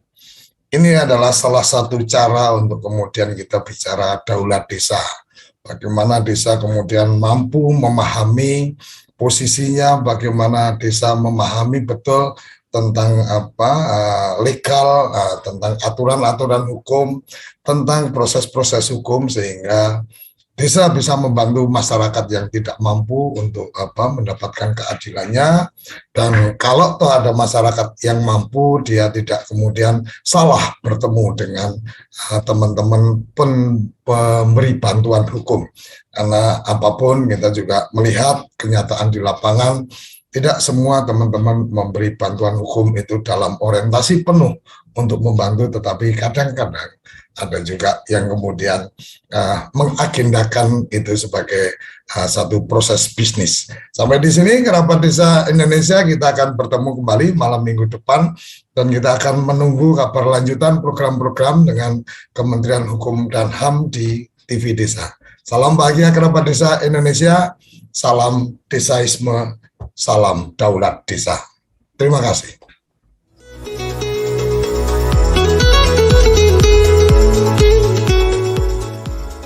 D: Ini adalah salah satu cara untuk kemudian kita bicara daulat desa. Bagaimana desa kemudian mampu memahami posisinya, bagaimana desa memahami betul tentang legal, tentang aturan-aturan hukum, tentang proses-proses hukum, sehingga desa bisa membantu masyarakat yang tidak mampu untuk mendapatkan keadilannya. Dan kalau toh ada masyarakat yang mampu, dia tidak kemudian salah bertemu dengan teman-teman pemberi bantuan hukum. Karena apapun kita juga melihat kenyataan di lapangan, tidak semua teman-teman memberi bantuan hukum itu dalam orientasi penuh untuk membantu, tetapi kadang-kadang ada juga yang kemudian mengagendakan itu sebagai satu proses bisnis. Sampai di sini kerabat desa Indonesia, kita akan bertemu kembali malam minggu depan dan kita akan menunggu kabar lanjutan program-program dengan Kementerian Hukum dan HAM di TV Desa. Salam bahagia kerabat desa Indonesia, salam desaisme, salam daulat desa. Terima kasih.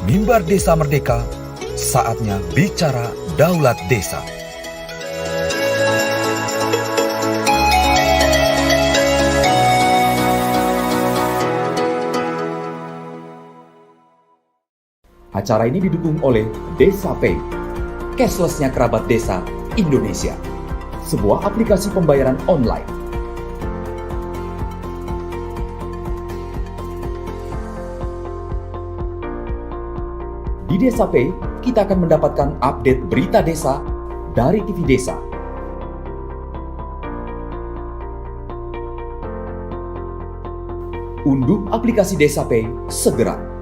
B: Mimbar Desa Merdeka, saatnya bicara daulat desa.
C: Acara ini didukung oleh Desa Pay, cashless-nya kerabat desa Indonesia, sebuah aplikasi pembayaran online. Di Desa Pay, kita akan mendapatkan update berita desa dari TV Desa. Unduh aplikasi Desa Pay segera.